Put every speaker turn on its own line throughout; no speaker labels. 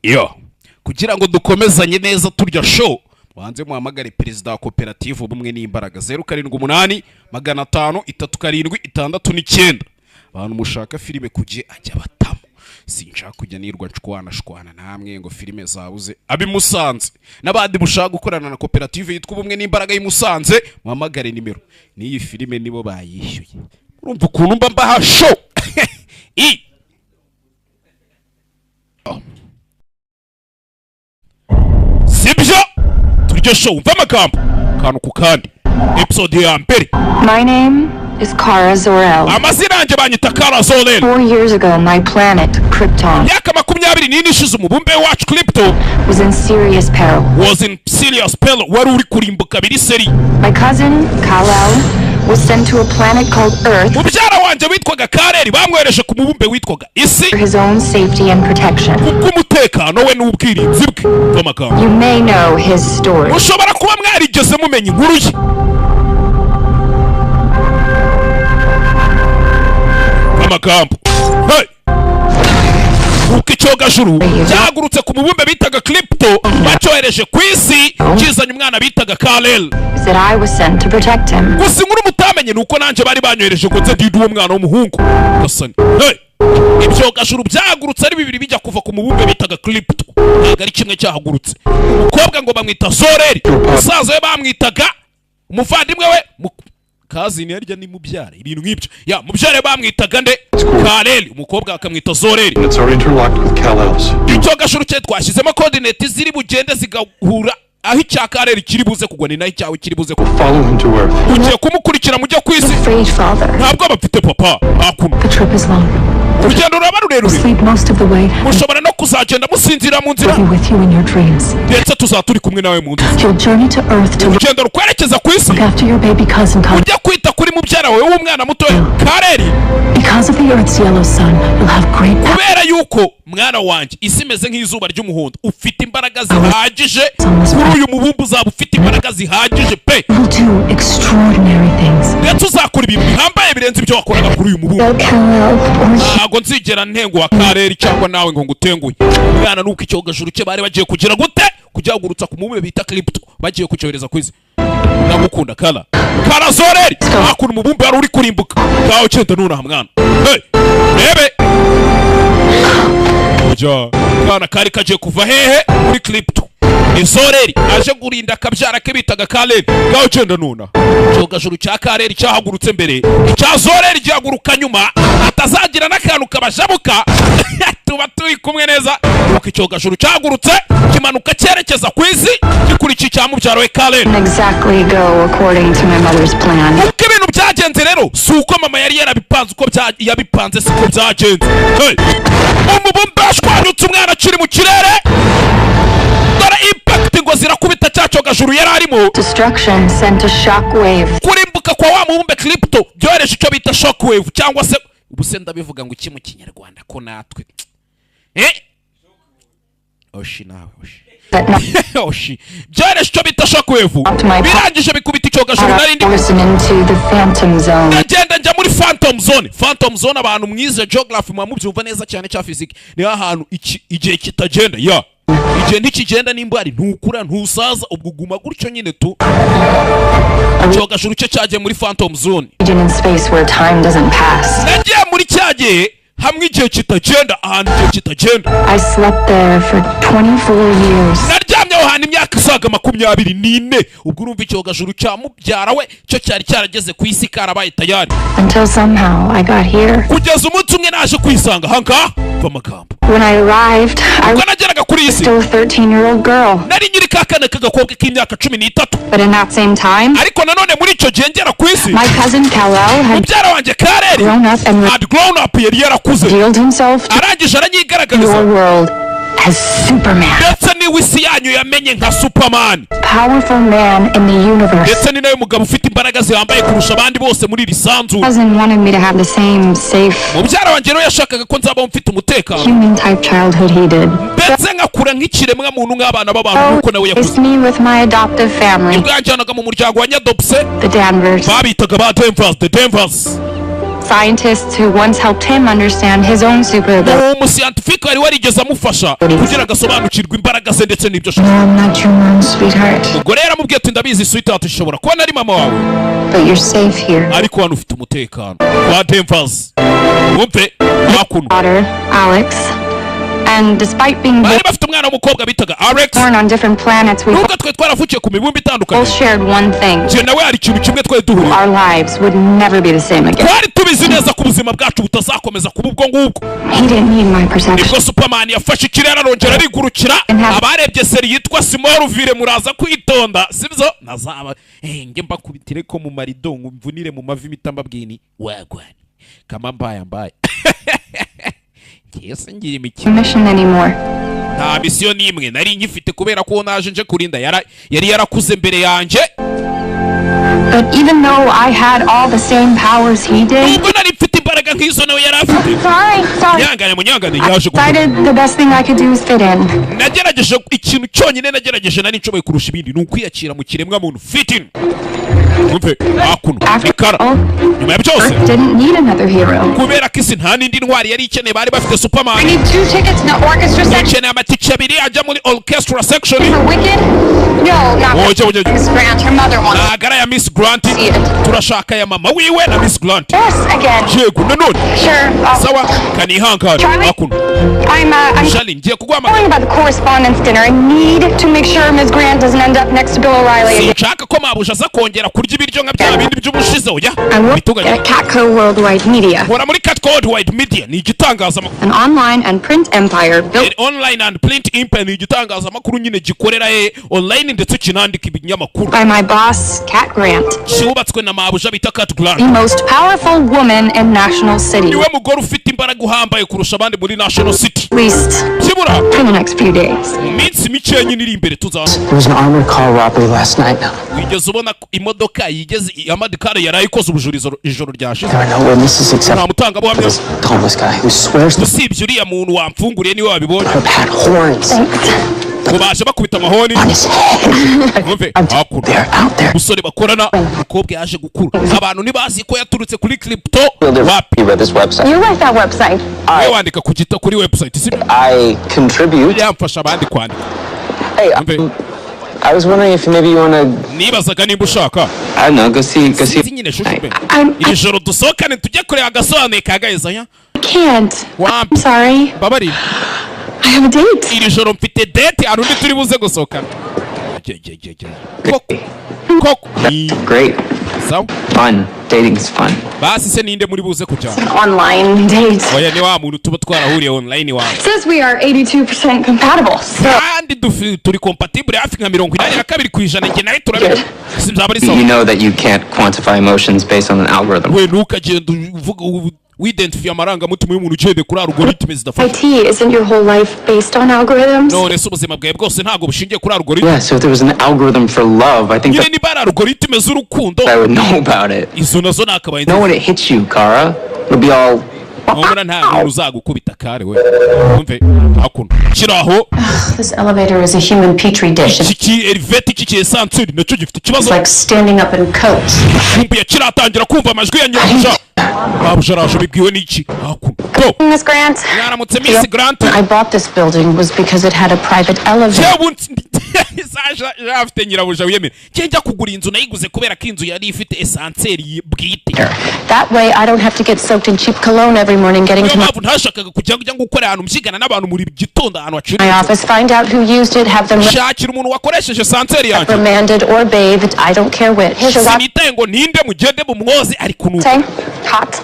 Yo, kugira ngo dukomezanye neza turya show, wanze muhamagare perezida wa koperative ubumwe n'imbaraga 078 500 376 abantu mushaka filime kuje ajya batamo. Sinshaka kujya nirwa nshwana namwe ngo filime zabuze abimusanze nabandi mushaka gukorana na koperative yitwa ubumwe n'imbaraga y'Imusanze muhamagare nimero niyi filime nibo bayishyuye. Urumva ukuntu mba show Sibyo turyo show umva amagambo kanu kukandi episode ya mbere.
My name is Kara Zor-El.
Amazina yanjye banyita Kara Zor-El.
4 years ago my planet Krypton
yaka 24 ishize umubumbe wacu Krypton
was in serious peril.
wari uri kurimbuka biri seri.
My cousin Kal-El was sent to a planet called Earth
mubyara wanje witwaga Kareri bamwereje ku mubumbe witwaga Isi
for his own safety and protection.
kuko umutekano we n'ubwirinzi bwe bw'amagambo.
You may know his story.
Ushobora kuba mwarigeze mumenya inkuru ye. Amagambo hey uko icyogajuru cyagurutse ku mubumbe bitaga Krypton bacyohereje ku isi kizanye umwana bitaga Kal-El.
That I was sent to protect him.
gusa inkuru mutamenye nuko nanje bari banyohereje ngo nze ndidu uwo mwana w'umuhungu gasani. Hey ibyogajuru byagurutse ari bibiri bijya kuva ku mubumbe bitaga Krypton ntabwo ari kimwe cyahagurutse. Umukobwa ngo bamwita Zor-El, umusaza we bamwitaga umuvandimwe we kazini yarya ni mubyare ibintu nk'ibyo ya mubyare bamwitaga nde Kal-El, umukobwa akamwita Zor-El. Icyogajuru cye twashyizemo coordinate ziri bugende zigahura aho icya Kal-El kiri buze kugwa ni naho icyawe kiri buze kugwa. Ugiye kumukurikira mujya ku isi ntabwo abafite papa akuno. Urugendo ruraba rurerure mushobora no kuzagenda musinzira mu nzira ndetse tuzaturi kumwe nawe mu nzira. Urugendo rukwerekeza ku isi ujya kwita kuri mubyara wawe w'umwana muto Kal-El kubera yuko mwana wanjye isi imeze nk'izuba ry'umuhondo ufite imbaraga zihagije kuri uyu mubumbe uzaba ufite imbaraga zihagije pe ndetse uzakora ibintu bihambaye birenze ibyo wakoraga kuri uyu mubumbe. Ntabwo nzigera ntenguha Kal-El cyangwa nawe ngo ngutenguye. Umwana nuko icyogajuru cye bari bagiye kugira gute kujyagurutsa ku mubumbe bita Krypton bagiye kucyohereza kwizi. Ndagukunda Kara Zor-El akuru mubumbe wari uri kurimbuka ngaho cyenda nuna mwana. Hey rebe oja kana kari kaje kuva hehe muri Krypton. Zor-El aje gurinda akabyara ke bitaga Kal-El ngaho cyenda nuna. Icyogajuru cya Kal-El cyahagurutse mbere icya Zor-El gihaguruka nyuma atazagira n'akantu kabashabuka tuba turi kumwe neza. Uko icyogajuru cyagurutse kimanuka cyerekeza ku isi gikurikiye cya mubyaro we Kal-El.
Exactly go according to my mother's plan.
Uko ibintu byagenze rero si uko mama yari yarabipanze uko yabipanze siko byagenze. Hey umubumbe ashwanyutse umwana akiri mu kirere dore impact ngo zirakubita cya cyogajuru yari arimo.
Destruction sent a shockwave.
Kurimbuka kwa wa mubumbe Krypton byohereje icyo bita shockwave cyangwa se ubuse ndabivuga ngo iki mu kinyarwanda ko natwe oshi nawe oshi byohereje icyo bita shockwave birangije bikubita icyogajuru narindi agenda njya muri phantom zone. Abantu mwize geography mubyumva neza cyane cya physics ni ahantu igihe kitagenda ya igihe ntikigenda nimbari ntukura ntusaza ubwo guma gutyo nyine tu. Icyogajuru cye cyagiye muri phantom zone nagiye muri cyagiye hamwe igihe kitagenda ahantu igihe kitagenda.
I slept there for 24 years.
Naryamye aho hantu imyaka isaga 24 ubwo urumva icyogajuru cya mubyara we cyo cyari cyarageze ku isi karabaye tayari
until somehow I got here.
Kugeza umunsi umwe naje kwisanga hanka bamagambo.
When I arrived I
nageraga kuri isi
still a 13-year-old girl.
Nari nyiri kakana kagakobwa k'imyaka 13.
But in that same time
ariko nanone muri icyo gihe ngera ku isi
my cousin Kal-El
mubyara wanjye Kal-El had grown up yari yarakuze arangije aranyigaragariza
your world as Superman.
ndetse niwe isi yanyu yamenye nka Superman,
powerful man in the universe.
ndetse ni nawe mugabo ufite imbaraga zihambaye kurusha abandi bose muri lisanzu.
Cousin wanted me to have the same safe
mubyara wanjye rero yashakaga ko nzaba mfite umutekano
human type childhood he did.
ndetse nkakura nk'ikiremwa muntu nk'abana b'abantu nuko nawe yakuze.
Me with my adoptive family.
Bwanjyanaga mu muryango wa nyadopse
The Danvers.
babitaga ba Denvers, the Denvers.
scientists who once helped him understand his own superability.
umuscientifique wari warigeze amufasha kugira agasobanukirwa imbaraga ze ndetse n'ibyo ashaka.
No, I'm not your mom, sweetheart.
ubwo rero amubwiye ati ndabizi sweetheart ushobora kuba nari mama wawe,
But you're safe here.
ariko hano ufite umutekano wa Denvers. wumve hakuno
Daughter, Alex. And despite being
bari bafite umwana w'umukobwa bitaga Alex,
born on different planets, we
nubwo twe twaravukiye ku mibumbe itandukanye,
both shared one thing.
je nawe hari ikintu kimwe twari duhuriye.
Our lives would never be the same again.
twari tubizi neza ko ubuzima bwacu butazakomeza kuba ubwo ngubwo.
He didn't need my protection.
nibwo Superman yafashe ikirere arongera arigurukira. abarebye seri yitwa Smallville muraza kwitonda sibyo nazaba nge mbakubitire ko mu marido mvunire mu mavi mitambabwini wagwani kama mbaya Yes, ngiye imikino.
Mission anymore.
Nta misiyo nimwe nari ngifite kubera ko naje nje kurinda yari yarakuze mbere yanje.
But even though I had all the same powers he did,
ubwo nari mfite imbaraga nk'izo nawe yari afite.
sorry.
Nyangane munyangane yaje
Decided the best thing I could do is fit in.
nagerageje ikintu cyonyine nagerageje nari nshoboye kurusha ibindi ni ukwiyakira mu kiremwa muntu fit in. Umve hakuno ikara nyuma ya byose
Didn't need another hero.
kubera ko isi nta n'indi ntwari yari ikeneye bari bafite Superman.
I need 2 tickets in the orchestra section.
ukeneye amatike abiri ajya muri orchestra section.
For Wicked? No, not Miss Grant. Her mother wants
nagara ya Miss Grant turashaka ya mama wiwe na Miss Grant.
Yes, again.
yego nanone
Sure.
sawa kanihangana hakuno
I'm
Charlie ngiye kugwama
calling about the correspondence dinner. I need to make sure Miss Grant doesn't end up next to Bill O'Reilly.
sinshaka ko mabuja aza kongera kurya ibiryo nka bya bindi by'ubushize oya
I work at Catco Worldwide Media,
hora muri Catco Worldwide Media ni igitangazamakuru.
an online and print empire built
online and print empire ni igitangazamakuru nyine gikorera online ndetse kinandika ibinyamakuru.
by my boss, Cat Grant,
cyubatswe na mabuja bita Cat Grant.
the most powerful woman in National City.
niwe mugore ufite imbaraga uhambaye kurusha abandi muri National City.
At least
kibura
for the next few days.
mu minsi mike nyine iri imbere tuzaza.
There was an armored car robbery last night.
wigeze ubona imodoka yigeze amadikare yarayikoze ubujurizo ijoro ryashize.
There are no witnesses except
nta mutangabuhamya
this homeless guy who swears the
usibye uriya muntu wamfunguriye niwe wabibonye.
perp had horns
ngo baje bakubita amahoni.
on his head.
umve hakuno
They're out there.
umusore bakorana umukobwa yaje gukura. abantu ntibazi ko yaturutse kuri crypto wapi.
You read this website.
You like that website?
niwe wandika kuri website sibyo.
I contribute.
yamfasha abandi kwandika.
Hey,
umve
I was wondering if maybe you want to,
nibazaga nimba ushaka
I don't know, go see.
sinzi nyine shushu pe
I
iri joro dusohokane tujye kureba Agasobanuye ka GAHEZA ya
can't.
wampi
I'm sorry.
babari
I have a date.
iri joro mfite date hari undi turi buze gusohokana. koko
Great.
sawa
Fun. Dating's fun.
basi se ninde muri buze kujyana.
Online date.
oya ni wa muntu tuba twarahuriye online wawe.
Says we are 82% compatible. So
kandi turi compatible hafi nka 82% njye nawe turabona. si byaba ari
You
sawa.
know that you can't quantify emotions based on an algorithm.
we ntukagenda uvuga widentify amarangamutima y'umuntu ugende kuri algoritme zidafasha.
IT isn't your whole life based on algorithms?
none se ubuzima bwawe bwose ntabwo bushingiye kuri algoritme.
Yeah, so if there was an algorithm for love, I think
nyine
that
niba ari algoritme z'urukundo
I would know about it.
izo nazo nakabaye
Know when it hits you, Kara. It'll be all.
ubona nta muntu uzagukubita kare we. umve hakuno kiraho
This elevator is a human petri dish. It's
iki elevate iki esanseri nacyo gifite ikibazo.
like standing up in coats.
kumbuye kiratangira kumva amajwi ya nyabuja. babuja araje bibwiwe n'iki hakuno to
Miss Grant,
mwaramutse Miss Grant.
I bought this building was because it had a private elevator.
yewe afite nyirabuja wiyemera njya kugura inzu nayiguze kubera ko inzu yari ifite esanseri bwite.
That way I don't have to get soaked in cheap cologne every morning getting
niyo
to my
mpamvu ntashakaga kujya gukora ahantu mbyigana n'abantu muri gitondo ahantu
my office, find out who used it, have them
shakira umuntu wakoresheje esanseri yanjye.
reprimanded or bathed. I don't care which.
sinitaye ngo ninde mugende mumwoze ari kunuka.
say hot.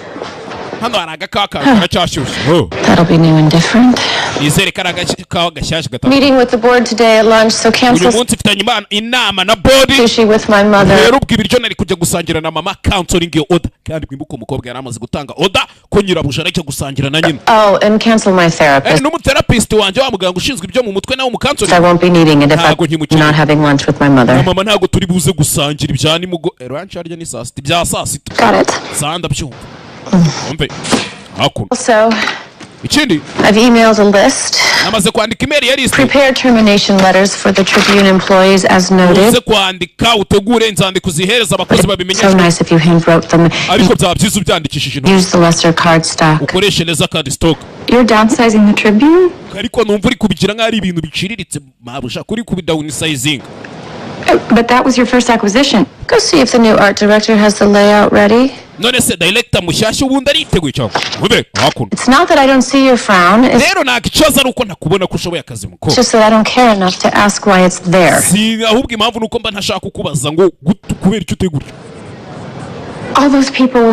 hano hari agakawa karacyashyushye.
That'll be new and different.
nizere ko ari agakawa gashyashye gatatu.
Meeting with the board today at lunch, so
uyu
cancel
munsi mfitanye inama na bodi.
sushi with my mother.
rero ubwo ibiryo nari kujya gusangira na mama counseling iyo order kandi mwibuke umukobwa yari amaze gutanga order ko nyirabuja arajya gusangira na nyina.
Oh, and cancel my therapist.
n'umuterapist wanjye wa muganga ushinzwe ibyo mu mutwe nawe
I
umucounseling.
won't be needing it if
Ntago
I'm
nkimukeneye.
not having lunch with my
na
mother.
mama ntabwo turi buze gusangira ibya nimugoroba. ranch harya ni saa sita ibya saa sita.
Got it.
saa ndabyumva. umve hakuno
Also,
ikindi
I've emailed a list.
namaze kwandika email ya list
Prepare termination letters for the Tribune employees as
uze
noted.
kwandika utegure inzandiko zihereza abakozi
So
babimenyeshwa
nice if you handwrote them.
ariko byaba byiza ubyandikishije intoki
Use the lesser card stock.
ukoreshe neza card stock
You're downsizing the Tribune?
ariko numva uri kubigira nk'ari ibintu biciriritse mabusha kuri kubidownsizing
But that was your first acquisition.
Go see if the new art director has the layout ready.
none se director mushyashya ubundi ariteguye cyangwa ube hakuno
It's not that I don't see your frown. It's
rero nta kibazo ari uko nakubona ko ushoboye akazi mukora
just that I don't care enough to ask why it's there.
si ahubwo impamvu nuko mba ntashaka kukubaza ngo kubera icyo utegura
All those people,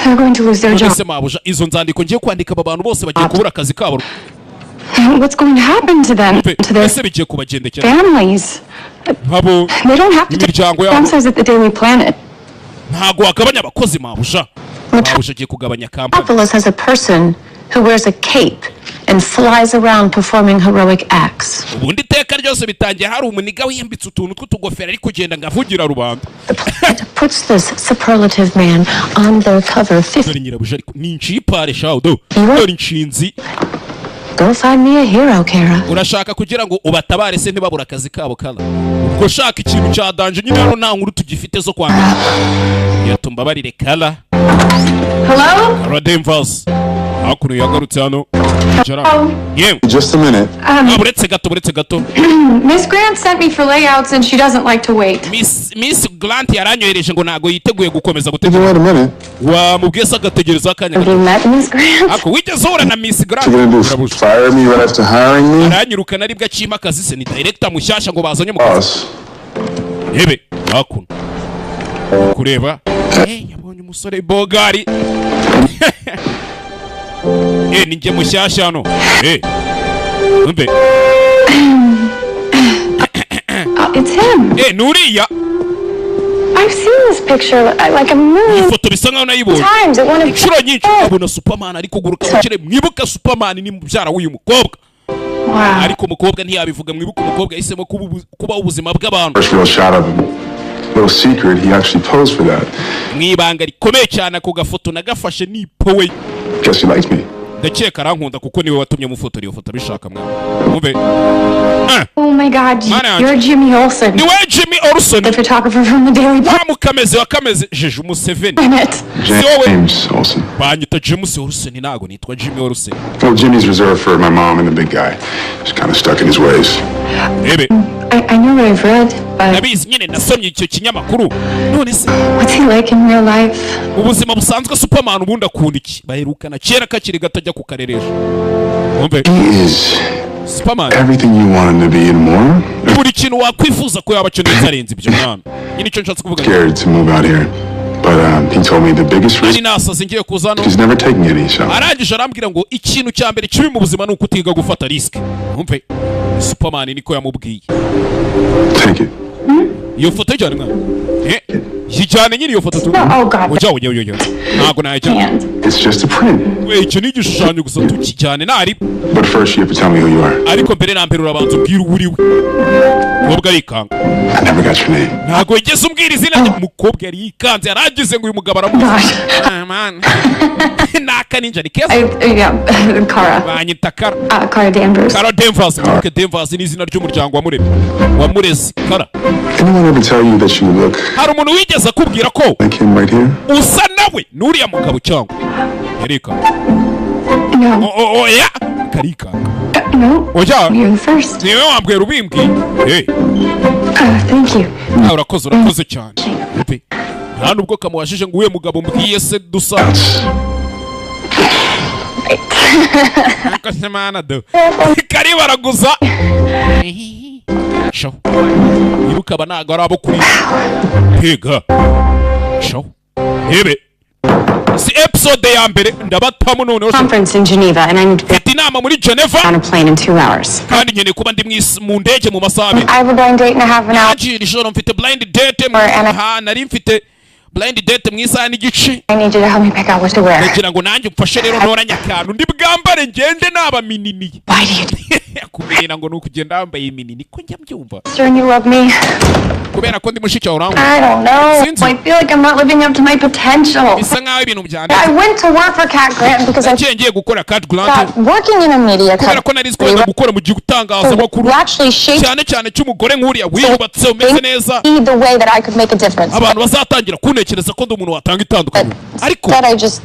they're going to lose their
none
jobs.
se mabusha izo nzandiko ngiye kwandika aba bantu bose bagiye kubura akazi kabo
What's going to happen to them?
Ube,
To their
ese bigiye kubagendekera
families?
nkabo
They don't have to
imiryango yabo
downsize at the Daily Planet.
ntago wagabanya abakozi mabusha mabusha agiye kugabanya kampani
Metropolis has a person who wears a cape and flies around performing heroic acts.
ubundi iteka ryose bitangiye hari umuniga wiyambitse utuntu tw'utugofero ari kugenda ngavugira rubanda
The planet puts this superlative man on their cover.
dore nyirabuja ariko ni incipare shawo dore inshinzi
Go find me a hero, Kara.
urashaka kugira ngo ubatabare se ntibabura akazi kabo kala ubwo shaka ikintu cya danje nyine hano nta nkuru tugifite zo kwandika yatumba barire kala
Hello?
Rademvas hakuno yagarutse hano yewe
Just a minute.
buretse gato
Miss Grant sent me for layouts and she doesn't like to wait.
Miss Grant yaranyohereje ngo ntago yiteguye gukomeza
Wait
gutegura
a minute.
wamubwiye se agategereza akanya
Have you
gato
met Miss Grant?
ako wigeze uhura na Miss Grant
What you gonna do?
Urabuja.
Fire me right after hiring me?
aranyirukana aribwo akima akazi se ni director mushyashya ngo bazanye mu kazi
Boss.
yebe hakuno kureba yabonye umusore bogari ni njye mushyashya hano umbe
It's him.
nuriya
I've seen this picture like a million
ifoto bisa nkaho nayibonye
times at one of
inshuro nyinshi abona Superman ariko guruka mukire mwibuka Superman ni mubyara w'uyu mukobwa
Wow.
ariko umukobwa ntiyabivuga mwibuka umukobwa yahisemo kuba ubuzima bw'abantu
First real shot of him. Little secret, he actually posed for that.
mwibanga rikomeye cyane ako gafoto nagafashe nipowe
Guess he likes me.
ndakeka arankunda kuko niwe watumye mufotora iyo foto abishaka mwana umve
Oh my God,
Mana-
you're Jimmy Olsen,
niwe Jimmy Olsen
the photographer from the Daily
mukameze wakameze jeje umuseveni
Planet.
James Olsen.
banyita James Olsen ntago nitwa Jimmy Olsen
Well, Jimmy's reserved for my mom and the big guy. He's kind of stuck in his ways.
rebe
I know what I've read, but
nabizi nyine nasomye icyo kinyamakuru none se
what's he like in real life?
ubuzima busanzwe Superman ubundi akunda iki baherukana kera kakiri gato ajya kukareresha umve
He is
Superman
everything you want him to be and more.
buri kintu wakwifuza ko yaba akeneye arenze ibyo mwana nyine icyo nshatse kuvuga
Scared to move out here. But he told me the biggest
ari
risk
nasaze ngiye kuza hano
he's never taking any, so
arangije arambwira ngo ikintu cya mbere kibi mu buzima ni ukutiga gufata risk umve Superman niko yamubwiye
take it.
iyo foto ijyane mwana yijyane nyine iyo foto tu
Oh God,
ujya ntabwo najya
hand.
It's just a print.
icyo ni igishushanyo gusa tukijyane ntari
But first, you have to tell me who you are.
ariko mbere na mbere urabanza ubwira uwo uri we umukobwa arikanga
I never got your name.
ntabwo yigeze umbwira izina rye umukobwa yari yikanze yaragize ngo uyu mugabo aramuzi naka ninja ni keza
Yeah, Kara.
banyita Kara
Kara Danvers.
Kara Danvers mwibuke Danvers ni izina ry'umuryango wamureze Kara
Anyone ever tell you that you look
hari umuntu wigeze akubwira ko
like him right here?
usa nawe n'uriya mugabo cyangwa yarikanga
No,
oya karikanga
no.
oya
You're the first.
niwe wambwira ubimbwiye
Thank you.
urakoze cyane Pe, nta nubwo kamuwashije ngo uwe mugabo mbwiye se dusa akasemana do kari baraguza show ibuka aba ntago ari abo kuri higa show hebe si episode ya mbere ndabatamo noneho
Conference in Geneva, and I need to be
mfite inama muri Geneva
on a plane in 2 hours.
kandi nkeneye kuba ndi mu ndege mu masaha abiri
I have a blind date in a half an hour.
nagiye ijoro mfite blind date nari mfite blind date mu isaha n'igice
I need you to help me pick out what to wear.
kugira ngo nanjye umfashe rero ntoranye akantu ndi bwambare ngende naba minini
Why do you do
kubera nyina ngo nukugenda wambaye imini niko njya mbyumva
And you love me.
kubera ko ndi mushiki wawe urangwa
I don't know.
Since-
I feel like I'm not living up to my potential.
bisa nkaho ibintu byane
I went to work for Cat Grant because I
nagiye ngiye gukora Cat Grant
thought working in a media
kubera ko nari nzi gukora mu gihe utangaza amakuru
actually shaped
cyane cyane cy'umugore nk'uriya wiyubatse umeze neza
me the way that I could make a difference.
abantu bazatangira kuntekereza ko ndi umuntu watanga itandukanye ariko
Instead, I just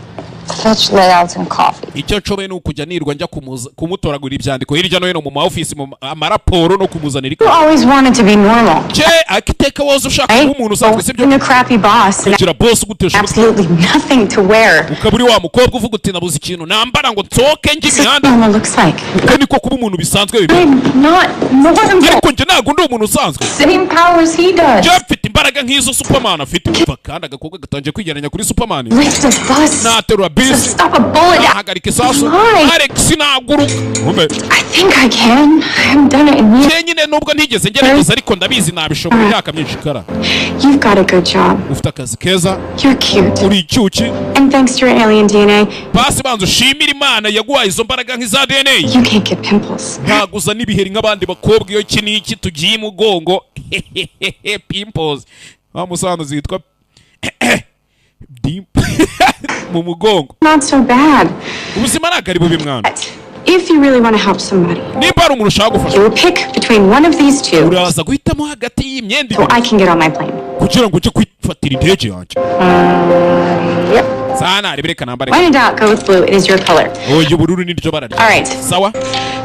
fetch layouts and coffee.
icyo nshoboye ni ukujya nirwa njya kumutoragura ibyandiko hirya no hino mu maofisi mu amaraporo no kumuzanira
You always wanted to be normal.
je akiteka woza ushaka kuba umuntu usanzwe sibyo
Being a crappy boss and
kugira boss ugutesha umutwe
absolutely nothing to wear.
ukaba uri wa mukobwa uvuga uti nabuze ikintu nambara ngo nsohoke njye
This is what
imihanda
normal looks like.
uko niko kuba umuntu bisanzwe bibi
I'm not normal.
ariko njye ntabwo ndi umuntu usanzwe
Same powers he does.
njye mfite imbaraga nk'izo Superman afite umva kandi agakobwa gatangiye kwigereranya kuri Superman
Lift a bus.
naterura
To
bisi
stop a bullet.
nahagarika isasu
Why?
Alex naguruka umve
I think I can. I haven't done it in years.
njye nyine nubwo ntigeze ngerageza ariko ndabizi nabishobora imyaka myinshi kara
You've got a good job.
ufite akazi keza
You're cute.
uri icyuki
And thanks to your alien DNA,
basi banza ushimira Imana yaguhaye izo mbaraga nk'iza DNA
you can't get pimples.
ntaguza n'ibiheri nk'abandi bakobwa iyo iki n'iki tugiye imugongo pimples wa musanzu zitwa mu mugongo
Not so bad.
ubuzima ntabwo ari bubi mwana
But if you really want to help somebody,
nimba hari umuntu ushaka gufasha
you will pick between one of these two
uraza guhitamo hagati y'imyenda
so
ibiri
I can get on my plane.
kugira ngo ujye kwifatira indege yanjye
Yep.
sana reka nambare
When in doubt, go with blue. It is your color.
oya ubururu niryo bara
All right.
sawa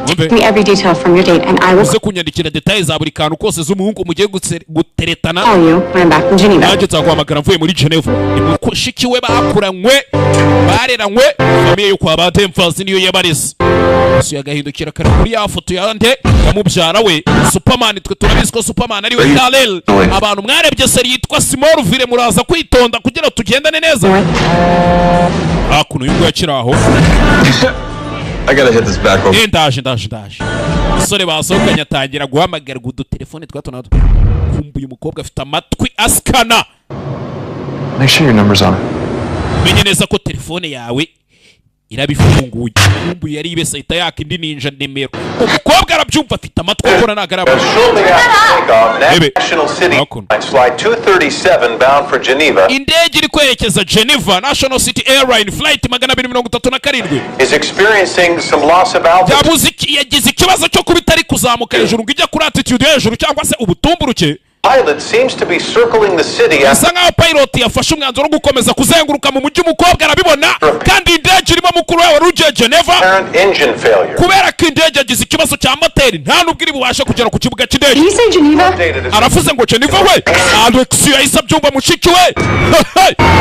Give
umve
me every detail from your date, and I will
uze kunyandikira details za buri kantu kose z'umuhungu mugiye guteretana
call you when I'm back from Geneva.
nanjye nzaguhamagara mvuye muri Geneva ni mushiki we bakuranywe bareranywe famiye yo kwa ba Demfasi niyo yabareze so yagahindukira kare kuri ya foto yande yamubyara we Superman twe turabizi ko Superman ari we Kal-El abantu mwarebye seri yitwa Smallville muraza kwitonda kugira tugendane neza akuno yuko yakiraho
I gotta hit this back over.
ndaje umusore basohokanye atangira guhamagara udutelefone twa tunato kumbuye umukobwa afite amatwi askana
Make sure your number's on it.
menye neza ko telefone yawe irabifunguye kumbuye yari ibesa ita yaka indi ninja nimero umukobwa arabyumva afite amatwi akora nagaraba
Shortly after takeoff,
Maybe.
National City
Welcome.
Airlines Flight 237 bound for Geneva
indege iri kwerekeza Geneva National City Airline flight 237
is experiencing some loss of altitude.
yagize ikibazo cyo kuba itari kuzamuka hejuru ngo ijya kuri altitude hejuru cyangwa se ubutumburuke
Pilot seems to be circling the city
asa
after
nkaho pilot yafashe umwanzuro wo gukomeza kuzenguruka mu mujyi umukobwa arabibona kandi indege irimo mukuru we wari ugiye Geneva
apparent engine failure.
kubera ko indege yagize ikibazo cya moteri nta nubwo iri bubashe kugera ku kibuga cy'indege
Did you say Geneva?
Updated as
aravuze ngo Geneva we Alex yahise abyumva mushiki we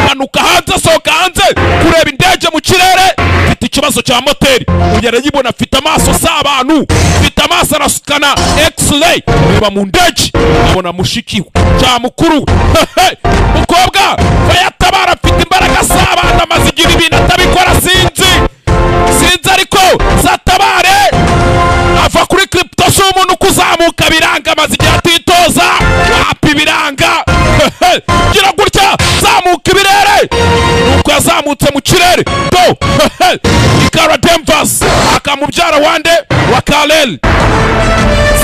manuka hanze asohoka hanze kureba indege mu kirere mfite ikibazo cya moteri uyu arayibona afite amaso si abantu mfite amaso arasukana x-ray reba mu ndege abona mushiki we cya mukuru mukobwa bayatabara afite imbaraga z'abana amaze igihe ibintu atabikora sinzi ariko zatabare ava kuri crypto si umuntu kuzamuka biranga amaze igihe atitoza wapa ibiranga gira gutya zamuka ibirere nuko yazamutse mu kirere do ikara Demfas akamubyara wande wa Kal-El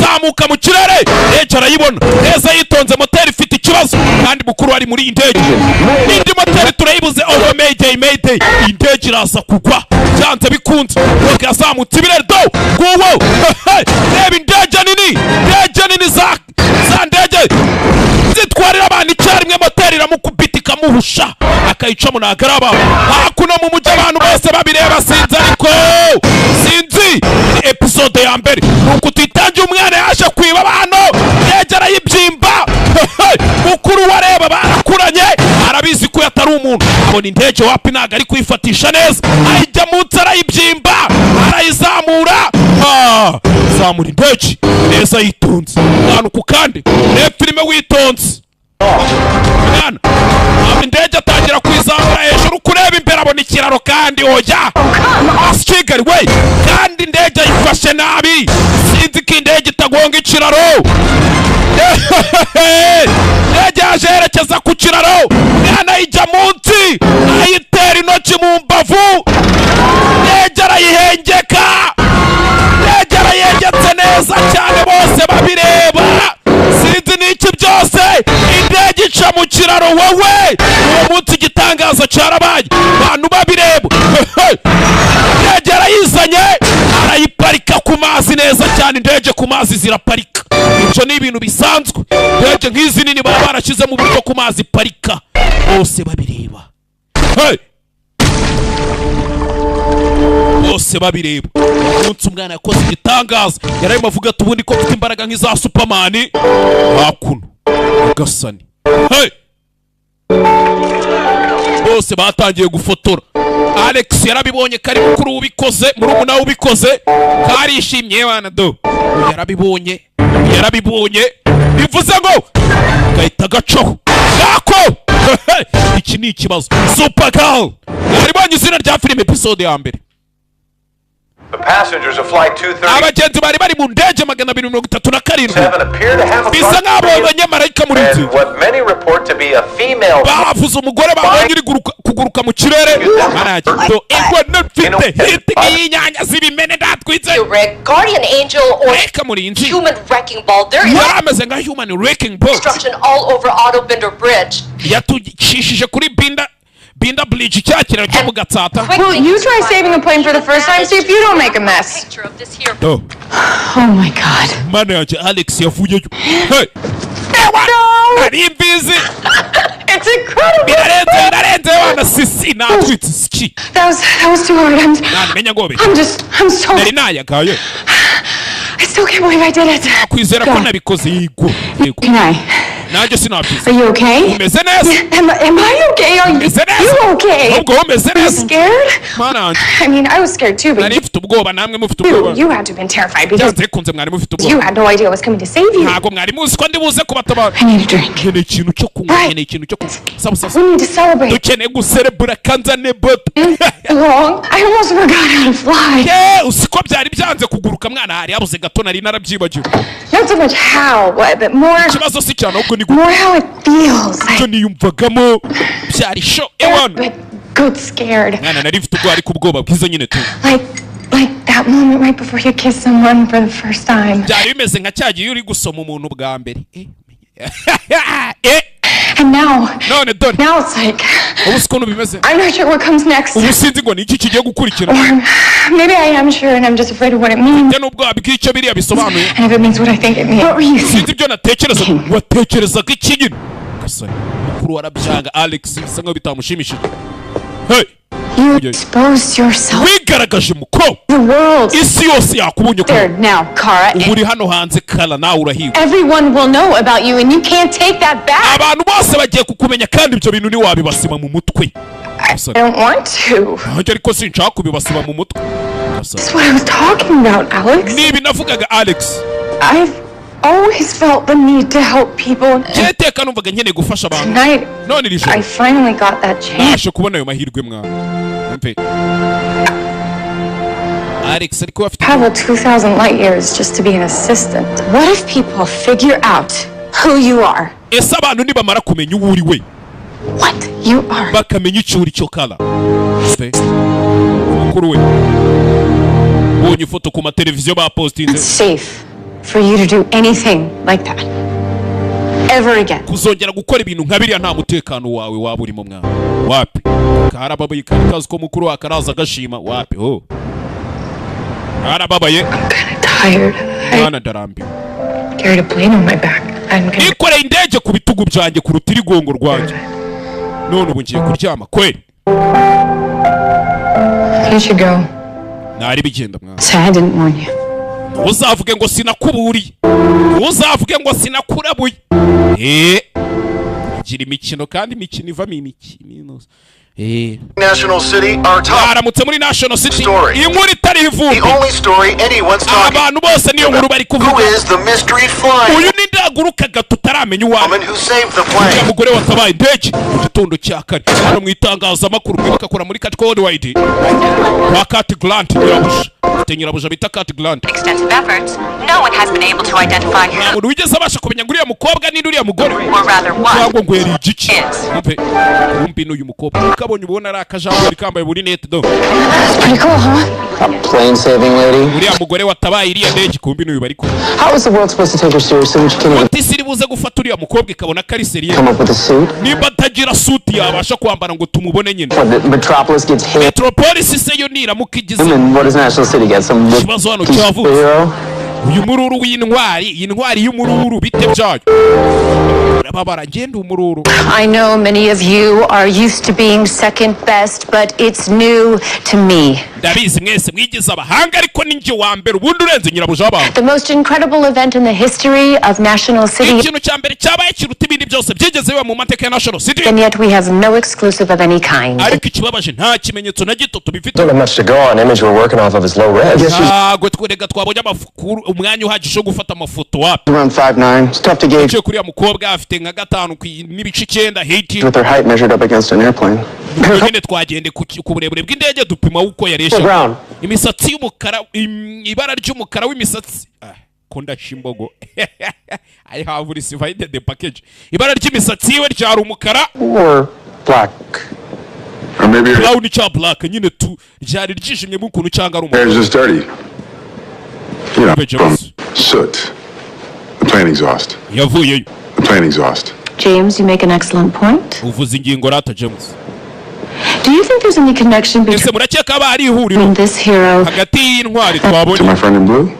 zamuka mu kirere ndege arayibona neza yitonze moteri ifite ikibazo kandi mukuru ari muri indege n'indi moteri turayibuze over mayday indege iraza kugwa byanze bikunze nuko yazamutse ibirere do nguwo reba indege nini za ndege zitwarira abantu icyarimwe moteri iramukubita ikamuhusha akayicamo nagaraba hakuno mu mujyi abantu bose babireba sinzi episode ya mbere nuko utitangiye umwana yaje kwiba abantu ndege arayibyimba mukuru wareba barakuranye arabizi ko yatari umuntu abona indege wapi ntago ari kuyifatisha neza ayijya munsi arayibyimba arayizamura zamura indege neza yitonze ahantu ku kandi reba filime witonze mwana indege atangira kwizamura hejuru kureba imbere abona ikiraro kandi oya Kigali we kandi indege ayifashe nabi sinzi ko indege itagonga ikiraro indege yaje yerekeza ku kiraro mwana ayijya munsi ayitera intoki mu mbavu indege arayihengeka indege arayengetse neza neza cyane bose babireba sinzi n'iki byose indege ica mu kiraro wowe uwo munsi igitangaza cyarabaye abantu babireba indege arayizanye arayiparika ku mazi neza cyane indege ku mazi ziraparika ibyo ni ibintu bisanzwe indege nk'izi nini baba barashyize mu buryo ku mazi parika bose babireba bose babireba umunsi umwana yakoze igitangaza yararimo avuga ati ubundi ko mfite imbaraga nk'iza Superman hakuno Agasani bose batangiye gufotora Alex yarabibonye kari mukuru ubikoze murumuna ubikoze karishimye bana do yarabibonye bivuze ngo gahita gacaho gako iki ni ikibazo Supergirl yaribonye izina rya filime episode ya mbere
The passengers of flight 230
abagenzi bari mu ndege 237 bisa nk'abo banyamarayika muri iki
what many report to be a female
bavuze umugore babonye iri kuguruka mu kirere aragito ingwe nafite hiti y'inyanya zibimene ndatwitse
guardian angel or
human
wrecking ball. There is
yarameze nka human wrecking ball
destruction all over Auto Bender Bridge.
yatushishije kuri Binda Bridge cyakira cyo mu Gatsata.
Well, you try saving a plane for the first time, see if you don't make a mess.
Oh
my God.
Manager Alex yavuye. Hey. Ari busy.
It's incredible.
Birarenze wana sisi na tweet ski.
That was too hard. I'm so I still can't believe I did it.
Kwizera ko nabikoze yigo.
Can I?
Nanjye sinabyize.
Are you okay?
Umeze neza?
Am I okay? Are you okay?
Ubwo umeze
Are you
neza?
scared?
Mana.
I mean, I was scared too, but
nari mfite ubwoba namwe mufite ubwoba.
You had to have been terrified because
Byanze kunze mwari mufite ubwoba.
you had no idea I was coming to save you.
Ntago mwari muzi ko ndi buze kubatabara.
I need a drink.
Ni ikintu cyo kunywa, ni ikintu cyo kunywa.
We need to celebrate.
Dukeneye guserebura kanzane boto.
Long. I almost forgot how to fly.
Usiko byari byanze kuguruka mwana hari yabuze gato nari narabyibagiwe.
Not so much how, but more.
Ikibazo si cyane ahubwo ni
more how it feels.
Cyo niyumvagamo byari show ewana.
Good scared.
Mwana nari mfite ubwoba ariko ubwoba bwiza nyine tu.
Like that moment right before you kiss someone for the first time.
Byari bimeze nka cyagiye uri gusoma umuntu bwa mbere.
And now
it's
like
I'm
not sure what comes next. Or maybe I am sure and I'm just afraid of what it means. And
if
it means what I think it means. What were you
thinking?
You exposed yourself. The world. There now, Kara. Everyone will know about you and you can't take that back. I don't want to. That's what I was talking about, Alex. I've always felt the need to help people. Tonight, I finally got that chance. Travel 2,000 light years just to be an assistant. What if people figure out who you are? What you are? It's safe for you to do anything like that ever again.
Kuzongera gukora ibintu nka biriya nta mutekano wawe waba urimo mwana wapi karababaye kazi ko mukuru wakaraza gashima wapi ho karababaye
tired.
Mwana darambiwe
carried a plane on my back.
Ikore indege ku bitugu byanjye ku rutirigongo rwanjye none ubu ngiye kuryama kweli.
You should go.
Nari bigenda mwana.
I didn't warn you.
Uzavuge ngo sinakuburiye. Uzavuge ngo sinakurabuye. Gira imikino kandi imikino ivamo imikino.
National City, our top.
Aramutse muri National City. Inkuru itari ivumbi.
The only story anyone's talking.
Abantu bose niyo nkuru bari kuvuga.
Who is the mystery flying?
Uyu ni ndaguruka gato taramenya uwa.
Woman who saved the plane.
Umugore watabaye indege mu gitondo cya kare. Hano mu itangazamakuru bakakora muri Cat Worldwide. Kwa Cat Grant nyirabuja. Nyirabuja bita Cat Grant.
Extensive efforts. No one
has been able to identify her.
Umuntu wigeze abasha kumenya ngo uriya mukobwa ni uriya mugore.
Or rather what?
Ngo yari igiki. Kumbi n'uyu mukobwa ukabonye ubona ari akajambo rikambaye buri net do.
Pretty cool, huh? A plane saving lady.
Uriya mugore watabaye iriya ndege kumbi n'uyu bari ko.
How is the world supposed to take her seriously when she can't even
Tisiri buze gufata uriya mukobwa ikabona kari seriye.
come up with a suit?
Niba tagira suit yabasha kwambara ngo tumubone nyine.
Metropolis gets hit.
Metropolis se yo nira mukigize.
And then what does National City get? Some
Kibazo hano cyavuze. Uyu mururu w'intwari y'umururu bite byayo. Urababara ngende umururu.
I know many of you are used to being second best, but it's new to me.
Ndabizi mwese mwigize abahanga ariko ninjye wa mbere ubundi urenze nyirabuja abantu.
The most incredible event in the history of National City.
Ikintu cya mbere cyabaye kiruta ibindi byose byigeze biba mu mateka ya National City.
And yet we have no exclusive of any kind.
Ariko ikibabaje nta kimenyetso na gito tubifite.
Don't have much to go on. Image we're working off of is low res.
Ntabwo twirega twabonye amakuru umwanya uhagije wo gufata amafoto wapi.
Around 5'9". It's tough to gauge.
Kuri ya mukobwa afite nka 5 n'ibice 9 height.
With their height measured up against an airplane.
Nyine twagende ku burebure bw'indege dupima uko yaresha. Imisatsi y'umukara ibara ry'umukara w'imisatsi. Konda shimbogo. I have received the package. Ibara ry'imisatsi we ryari umukara.
Or black.
Or maybe
brown cha black nyine tu ryari ryishimye mu kuntu cyanga ari umukara.
It's just dirty. You know, from soot. The plane exhaust.
Yavuyeyo.
The plane exhaust.
James, you make an excellent point.
Uvuze ingingo rata James.
Do you think there's any connection between this hero
hagati y'intwari twabonye?
To my friend in blue?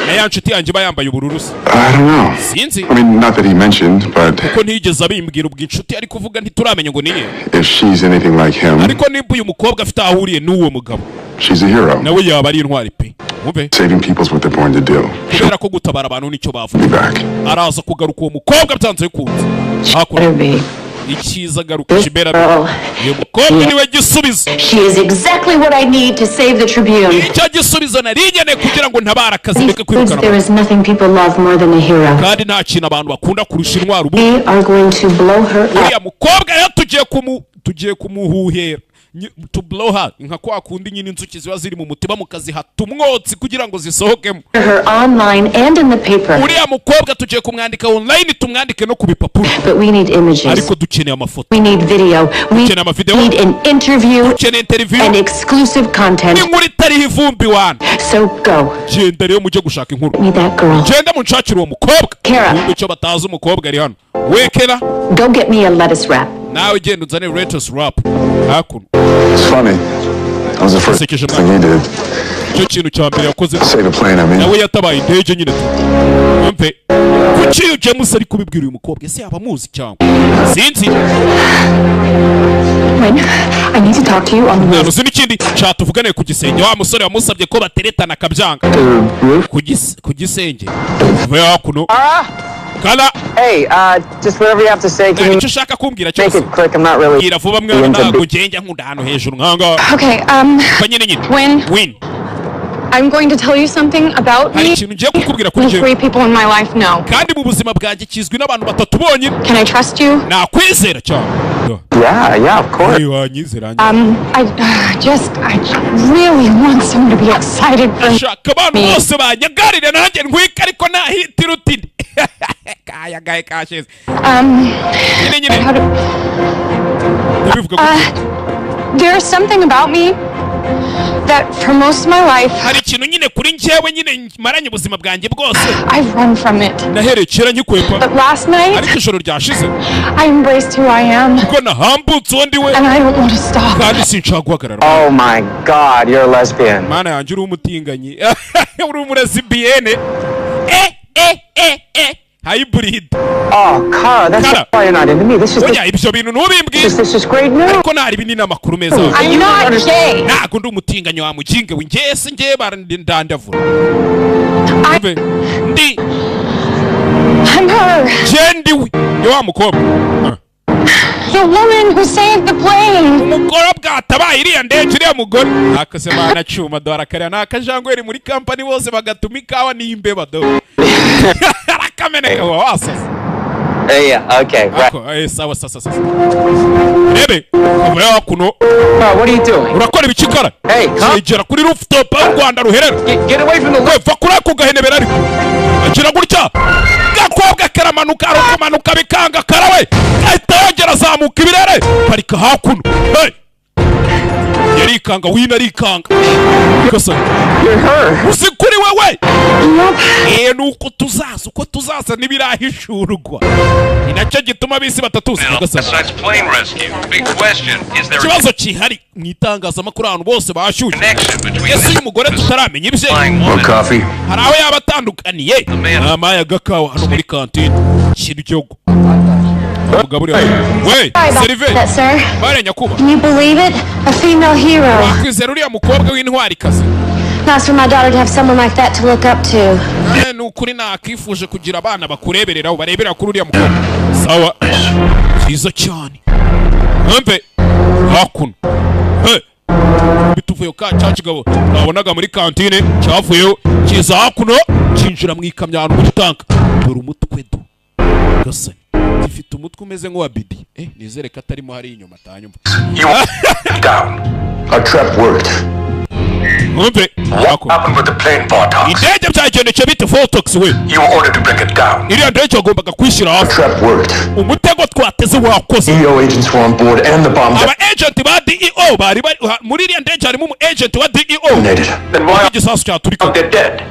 Na ya nshuti yanjye bayambaye ubururu.
I don't know.
Sinzi.
I mean, not that he mentioned, but
kuko ntigeze abimbwira ubw'inshuti ari kuvuga ntituramenya ngo niye.
If she's anything like him,
ariko nimba uyu mukobwa afite ahuriye n'uwo mugabo,
she's a hero.
Nawe yaba ari intwari pe. Mube.
Saving people's what they're born to do.
Kubera ko gutabara abantu nicyo bavuga. Araza kugaruka uwo mukobwa byanze kunze. Hakuru. Ikiza garuka kibera. Uyu mukobwa niwe gisubizo.
She is exactly what I need to save the Tribune.
Icyo gisubizo narijyane kugira ngo ntabara akazi reka kwirukana.
There is nothing people love more than a hero.
Kandi nta kintu abantu bakunda kurusha intwari ubu.
We are going to blow her up.
Uyu mukobwa tugiye kumuhuhera. To blow her nka kwa kundi nyine inzuki ziba ziri mu mutima mukazihata umwotsi kugira ngo zisohokemo.
Her online and in the paper.
Uriya mukobwa tugiye kumwandika online tumwandike no kubipapuro.
But we need images.
Ariko dukeneye amafoto.
We need video. We need an interview. And exclusive content.
Inkuru itariho ivumbi wana.
So go.
Genda rero mujye gushaka inkuru.
Meet that girl.
Genda munshakire uwo mukobwa.
Kara.
Icyo batazi umukobwa ari hano. Wekera.
Go get me a lettuce wrap.
Nawe genda uzane lettuce wrap. Hakuno.
It's funny. That was the first thing he did.
Cyo kintu cya mbere yakoze.
Save a plane, I mean.
Nawe yatabaye indege nyine. Umve. Kuki uyu James ari kubibwira uyu mukobwa ese yaba muzi cyangwa? Sinzi.
When I need to talk to you on the
roof. N'ikindi cyatuvugane ku gisenge wa musore wamusabye ko bateretana kabyanga. Ku gisenge. Vuba hakuno. Kala.
Hey, just whatever you have to say. Can you
ushaka kumbwira
make it quick? I'm not really.
Gira vuba mwana ntago genge nkunda hano hejuru nkanga.
Okay, when I'm going to tell you something about me. Three people in my life know.
Kandi mu buzima bwanjye kizwi n'abantu batatu bonyine.
Can I trust you?
Nakwizera cyane.
Yeah, of course.
I really want someone to be excited for me.
Shaka abantu bose banyagarire nanjye nkwika ariko nahitira utindi. Kaya gaye kashes.
There's something about me that for most of my life
hari ikintu nyine kuri njyewe nyine maranye ubuzima bwanjye bwose.
I've run from it.
Naherekera nyikwepa.
But last night
ariko ijoro ryashize
I embraced who I am.
Kuko nahambutse undi we.
And I don't want to stop.
Kandi sinshaka guhagarara.
Oh my God, you're a lesbian.
Mana yanjye uri umutinganyi. Uri umulesbienne. Hybrid.
Oh, Kara, that's why you're not into me. This is
ibyo bintu nubimbwiye.
This is great news.
Ariko nari binini amakuru meza.
I'm not gay.
Ntabwo ndi umutinganyi wa muginge we ngese ngiye barandandavura. Ndi
I'm her.
Jendi we. Yo wa mukobwa.
The woman who saved the plane.
Umukobwa atabaye iriya ndege iriya mugore. Akase bana cyuma dora kare nakajangweri muri company bose bagatuma ikawa n'imbeba do. Rakamene wasa.
Yeah, okay.
Right. Sawa. Ebe, uvuye kuno.
What are you doing?
Urakora ibikikara.
Hey,
Gera kuri rooftop y'u Rwanda ruherera.
Get away from the
roof. Va kuri ako gahenebera ariko. kumanuka ari kumanuka bikanga karawe ahita yongera azamuka ibirere parika hakuno yarikanga wina arikanga Gasani usikuri wewe nuko tuzaza uko tuzaza nibirahishurwa inacyo gituma bisi batatuzi Gasani ikibazo kihari mwitangazamakuru abantu bose bashyushye ese uyu mugore tutaramenya ibye hari aho yaba atandukaniye n'amaya gakawa hano muri kantine kiryogo Wait,
sir.
Can
you believe it? A female hero. Nice for my daughter to have someone like that to look up to.
Nukuri nakifuje kugira abana bakureberera barebera kuri uriya mukobwa. Sawa. Cyiza cyane. Mpe. Hakuno. Bituvuye ka cyacigabo. Nabonaga muri kantine cyavuyeyo kiza hakuno cinjira mu ikamyano mu tanka. Dore umutwe do. Gasani. Ifite umutwe umeze nk'uwa bidi nizere ko atarimo hari inyuma atanyuma
down. Our trap worked.
What
happened with the plane, Bartok? You were ordered to bring it down. Our trap worked. EO agents were on board and the bomb detonated. Then why are they dead?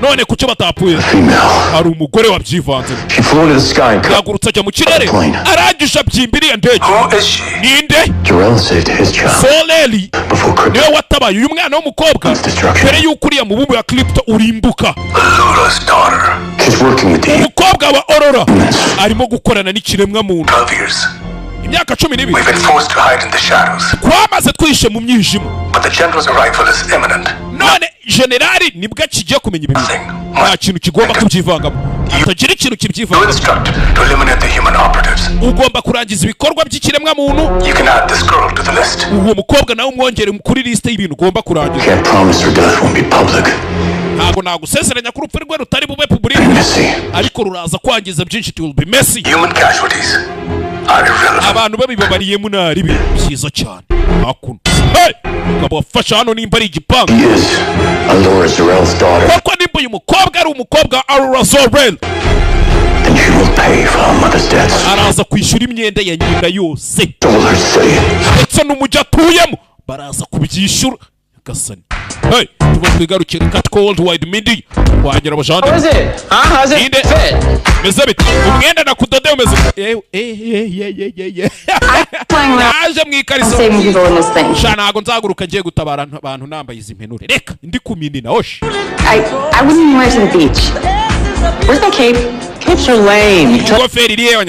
Female.
She flew into the sky and cut the plane. Who is she? Jarrell saved his child before Krypton.
Mbere yuko uriya mubumbu ya Krypto urimbuka.
Lula's daughter. She's working with the
umukobwa wa Aurora arimo gukorana n'ikiremwa muntu. Imyaka 12.
We've been forced to hide in the shadows.
Twamaze twishe mu mwijima.
But the general's arrival is imminent.
None generali nibwo kigiye kumenya ibintu. Nta kintu kigomba kubyivangamo. Atagira ikintu kibyivangamo.
To eliminate the human operatives.
Ugomba kurangiza ibikorwa by'ikiremwa muntu.
You can add this girl to the list.
Uwo mukobwa nawe umwongere kuri liste y'ibintu ugomba kurangiza.
Can't promise her death won't be public.
Ntago nagusezeranya ko urupfu rwe rutari bube public. Ariko ruraza kwangiza byinshi, it will be messy.
Human casualties are irrelevant.
Abantu babibabariye munari byiza cyane. Hakuno. Ukaba wafasha hano nimba ari igipangu.
He is Aurora Zorel's daughter.
Kuko nimba uyu mukobwa ari umukobwa Aurora Zorel.
Then she will pay for her mother's debts.
Araza kwishyura imyenda ya nyina yose.
Told her city.
Ndetse n'umujyi atuyemo baraza kubyishyura. Gasani. Tuba twigarukira kat cold wide midi. Wanyura abajande.
How is it? How's it fit?
Mezabit. Umwenda nakudode umeze. Naje mwikariso. Shana ntago nzaguruka ngiye gutabara abantu nambaye izi mpenure. Reka ndi kuminina osh.
I wouldn't wear to the beach. Where's the cape?
Capes are lame.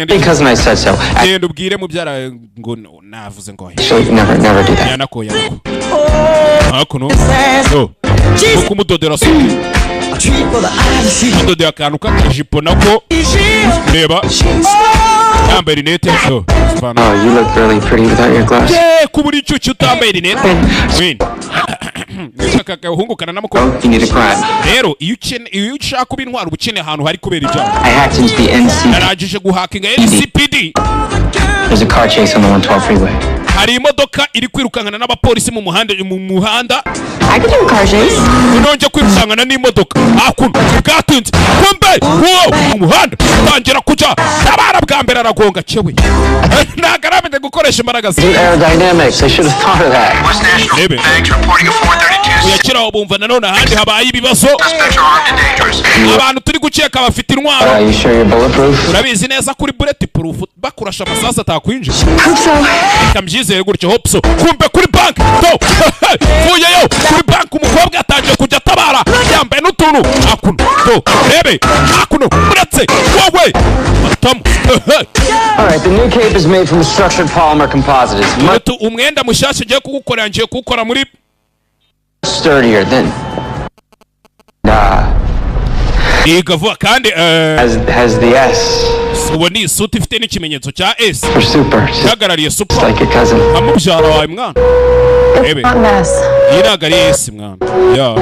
Because
I said so.
Ubwire mubyara ngo navuze ngo.
Never do that.
Yanakoya. Hakuno. Kumudodera suki. Kumudodera akantu k'akajipo nako. Reba. Yambaye rinete.
Oh, you look really pretty without your glass.
Kuburi cyucyo utambaye rinete. Win. Kakahungukana n'amukobwa.
You need a crime.
Rero iyo ushaka kuba intwara ubukene ahantu hari kubera ibyaha.
I hacked into the NC.
Narajije guhakinga NCPD.
There's a car chase on the 112 freeway.
Hari imodoka iri kwirukankana n'abapolisi mu muhanda.
I could do a car chase.
Unonje kwirukankana n'imodoka. Hakuno bwatinze. Kumbe umuhanda tangira kuja. Tabara bwa mbere aragonga cewe. Nagaramenye gukoresha imbaraga ze.
Aerodynamics. I should have thought of that.
West National Bags reporting a 432.
Yakira bumva nanone ahandi habaye ibibazo. Abantu turi gukeka bafite intwaro.
You sure you're bulletproof?
Urabizi neza kuri bulletproof bakurasha amasasa atakwinjira. Kambyizeye gutyo hopso. Kumbe kuri bank. Fuyeyo kuri bank umukobwa atangiye kujya tabara. Yambaye n'utuntu. Hakuno. Rebe. Hakuno. Uratse. Wowe. Matamu.
All right, the new cape is made from structured polymer composite. It's much
umwenda mushasha giye kugukorera ngiye kukora muri
sturdier than
Igavuga kandi
has the S.
Ubu ni suit ifite n'ikimenyetso cya S.
For super.
Hagarariye super.
Like your cousin.
Amubyara wawe mwana.
It's not mess.
Iragari S mwana. Yeah.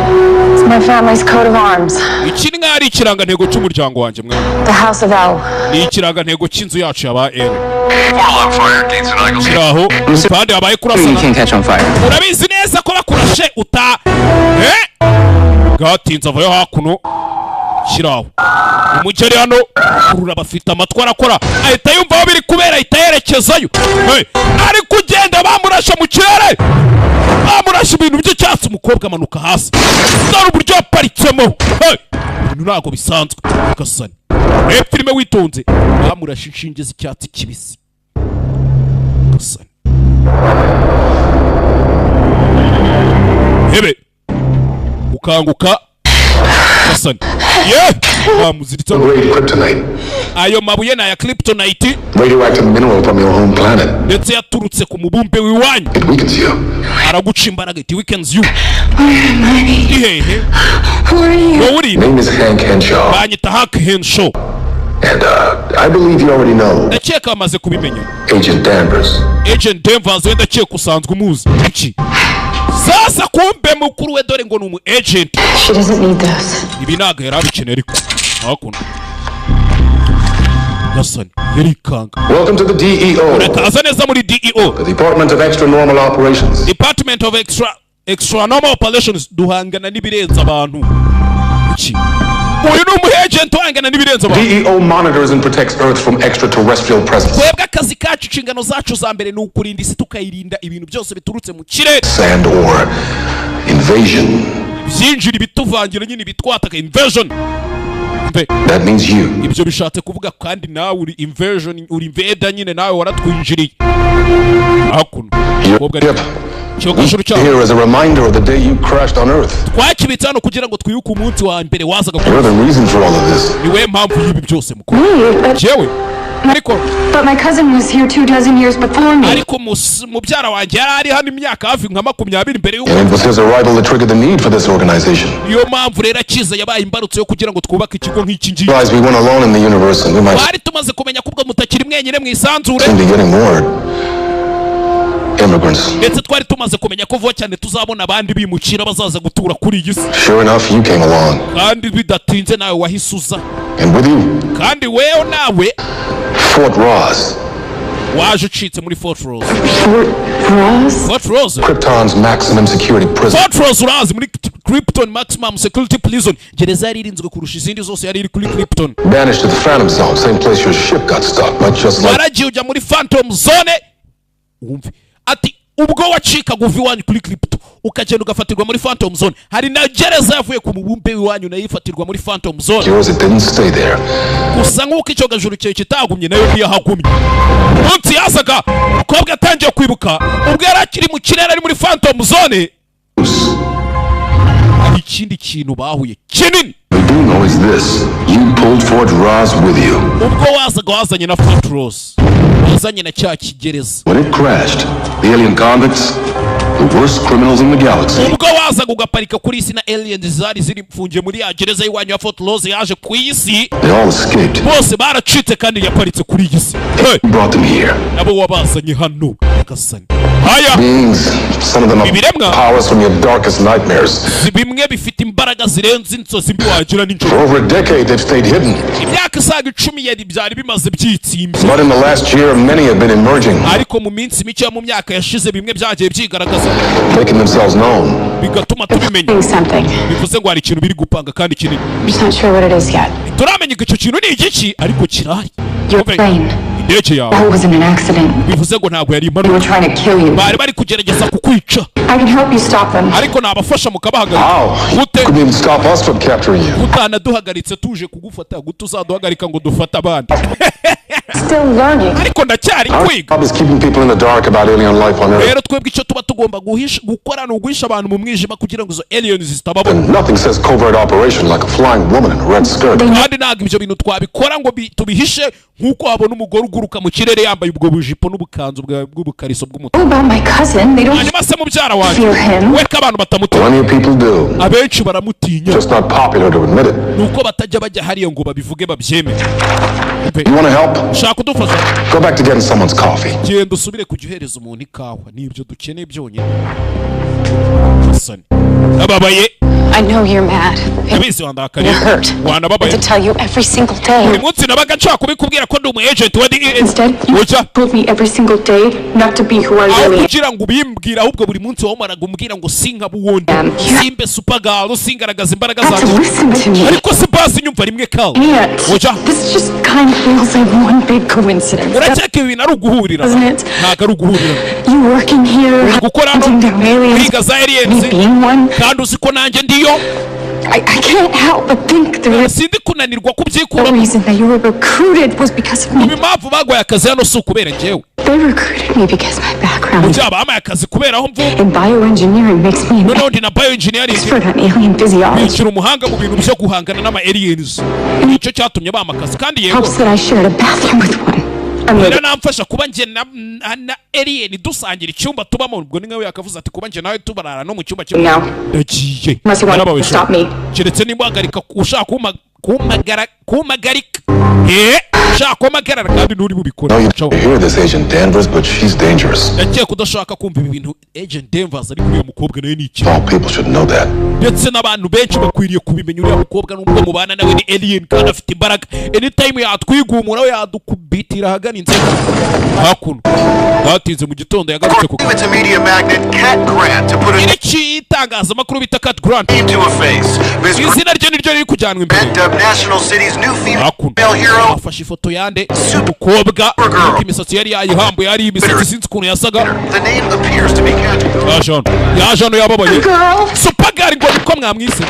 It's my family's coat of arms.
Iki ni ari ikirangantego cy'umuryango wanjye mwana.
The House of L.
Ni ikirangantego cy'inzu yacu yaba L.
All on fire, Gates and Eagles.
Kiraho. Kandi abaye kurasana.
You can't catch on fire.
Urabizi neza ko bakurashe uta. Gatinze avayo hakuno. kiraho umugeri hano kurura bafite amatwi arakora ahita yumva aho biri kubera ahita yerekezayo ari kugenda bamurasha mu kirere bamurasha ibintu by'icyatsi umukobwa amanuka hasi dore uburyo yaparitsemo ibintu ntabwo bisanzwe gasani filime witonze bamurasha inshinge z'icyatsi kibisi gasani hebe ukanguka gasani bamuziritse ayo mabuye ni aya kryptonite ndetse yaturutse ku mubumbe w'iwanyu araguca imbaraga it weakens you ihehe wowe banyita Hank Henshaw
and I believe you already know
ndakeka bamaze kubimenya
Agent Danvers
wenda cyeka usanzwe umuzi iki sasa kumbe mukuru we dore ngo ni umu agent
She doesn't need this.
ibi ntago yari abikeneye ariko hakuno gasani yarikanga
welcome to the DEO
urakaza neza muri DEO
the Department of Extra Normal Operations
Department of Extra Normal Operations duhangana n'ibirenza abantu iki uyu ni umu agent uhangana n'ibirenza abantu
DEO monitors and protects Earth from extraterrestrial presence
twebwe akazi kacu inshingano zacu za mbere ni ukurinda isi tukayirinda ibintu byose biturutse mu kirere
sand or invasion
byinjira ibituvangira nyine bitwataka invasion
that means you
ibyo bishatse kuvuga kandi nawe uri invasion uri invada nyine nawe waratwinjiriye hakuno
here as a reminder of the day you crashed on Earth
twakibitse hano kugira ngo twiyuke umunsi wa mbere wazaga
you're the reason for all of this
niwe mpamvu y'ibi byose mukuru jewe ariko
but my cousin was here 2 years before me
ariko mubyara wanjye yari ari hano imyaka hafi nka 20 imbere y'uko
it was his arrival that triggered the need for this organization
iyo mpamvu rero akiza yabaye imbarutso yo kugira ngo twubake ikigo nk'iki ngiki
we weren't alone in the universe and we might
bari tumaze kumenya kubwo mutakiri mwenyine mu isanzure
immigrants
ndetse twari tumaze kumenya ko vuba cyane tuzabona abandi bimukira bazaza gutura kuri iyi si
sure enough you came along
kandi bidatinze nawe wahisuza
and with you
kandi wewe nawe
Fort Ross
waje ucitse muri Fort Ross
Fort
Ross
Krypton's maximum security prison
Fort Ross urazi muri Krypton maximum security prison gereza yari irinzwe kurusha izindi zose yari iri kuri Krypton
banished to the Phantom Zone same place your ship got stuck but just like
waragiye ujya muri Phantom Zone wumve ati ubwo wacikaga uva iwanyu kuri Krypton ukagenda ugafatirwa muri Phantom Zone hari na gereza yavuye ku mubumbe w'iwanyu nayo ifatirwa muri Phantom Zone
yours it didn't stay there
gusa nk'uko icyo gajuru cyawe kitagumye nayo ntiyahagumye munsi yasaga umukobwa atangiye kwibuka ubwo yari akiri mu kirere ari muri Phantom Zone hari ikindi kintu bahuye kinini
we do know is this you pulled Fort Ross with you
ubwo wazaga wazanye na Fort Ross wazanye na cya kigereza
when it crashed the alien convicts the worst criminals in the galaxy
ubwo wazaga ugaparika kuri isi na aliens zari ziri mfungiye muri ya gereza y'iwanyu ya Fort Ross yaje ku isi
they all escaped
bose baracitse kandi yaparitse kuri iyi si
you brought them here
nabo wabazanye hano gasani haya
beings some of them have powers from your darkest nightmares
bimwe bifite imbaraga zirenze inzozi mbi wagira n'injoro
for over a decade they've stayed hidden
imyaka isaga 10 yari byari bimaze byitsimbye
but in the last year many have been emerging
ariko mu minsi mike mu myaka yashize bimwe byagiye byigaragaza
making themselves known
bigatuma tubimenya bivuze ngo hari ikintu biri gupanga kandi kinini turamenya icyo kintu ni igiki ariko kirahari indege yawe bivuze ngo ntabwo yari impanuka bari bari kugerageza kukwica ariko nabafasha mukabahagarika utanaduhagaritse tuje kugufata guta uzaduhagarika ngo dufate abandi ariko ndacyari kwiga rero twebwe icyo tuba tugomba gukora ni uguhisha abantu mu mwijima kugira ngo izo aliens zitababona kandi ntabwo ibyo bintu twabikora ngo tubihishe nk'uko wabona umugore uguruka mu kirere yambaye ubwo bujipo n'ubukanzu bw'ubukariso bw'umutuku hanyuma se mubyara wanjye we ko abantu batamutinya abenshi baramutinya nuko batajya bajya hariya ngo babivuge babyemere ushaka udufasha genda usubire kujya uhereza umuntu ikawa nibyo dukeneye byonyine ababaye
I know you're mad.
You're hurt.
I have to tell you every single day.
Buri munsi nabaga nshaka kubikubwira kubera ko ndi umu agent wa
Instead, you told me every single day not to be who I really am.
kugira ngo ubimbwira ahubwo buri munsi wamaraga umbwira ngo sinka buwundi simbe supergirl singaragaza imbaraga zanjye ariko se basi nyumva rimwe kawo
this just kind of feels like one big coincidence.
Urakeka ibintu ari uguhurira ntabwo ari uguhurira
You working here, hunting down aliens, me being one.
kandi uzi ko nanjye ndiyo
I can't help but think the reason
that
you were recruited was because of me.
They
recruited me because of my background
in
bioengineering makes me an expert on alien physiology. Helps that I shared a bathroom with one.
namfasha kuba nje na alien dusangira icyumba tubamo ubwo ni nkawe yakavuze ati kuba nje nawe tubarara no mu cyumba cyo ndagiye keretse nimbagarika ushaka kumagarika ushaka kumagarara kandi nturi bubikora
hear this Agent Danvers, but she's dangerous.
Kudashaka kumva ibi bintu Agent Danvers ari kuri uyu mukobwa nawe ni iki
All people should know that.
ndetse n'abantu benshi bakwiriye kubimenya uriya mukobwa n'ubwo mubana nawe ni alien kandi afite imbaraga anytime yatwigumura we yadukubitira hagana inzego hakuno batinze mu gitondo yagarutse ku iki itangazamakuru bita Cat Grant izina rye niryo riri kujyanwa imbere afashe ifoto yande umukobwa imisatsi yari yayihambuye yari imisatsi sinzi ukuntu yasaga yajano yababaye Supergirl ngo niko mwamwise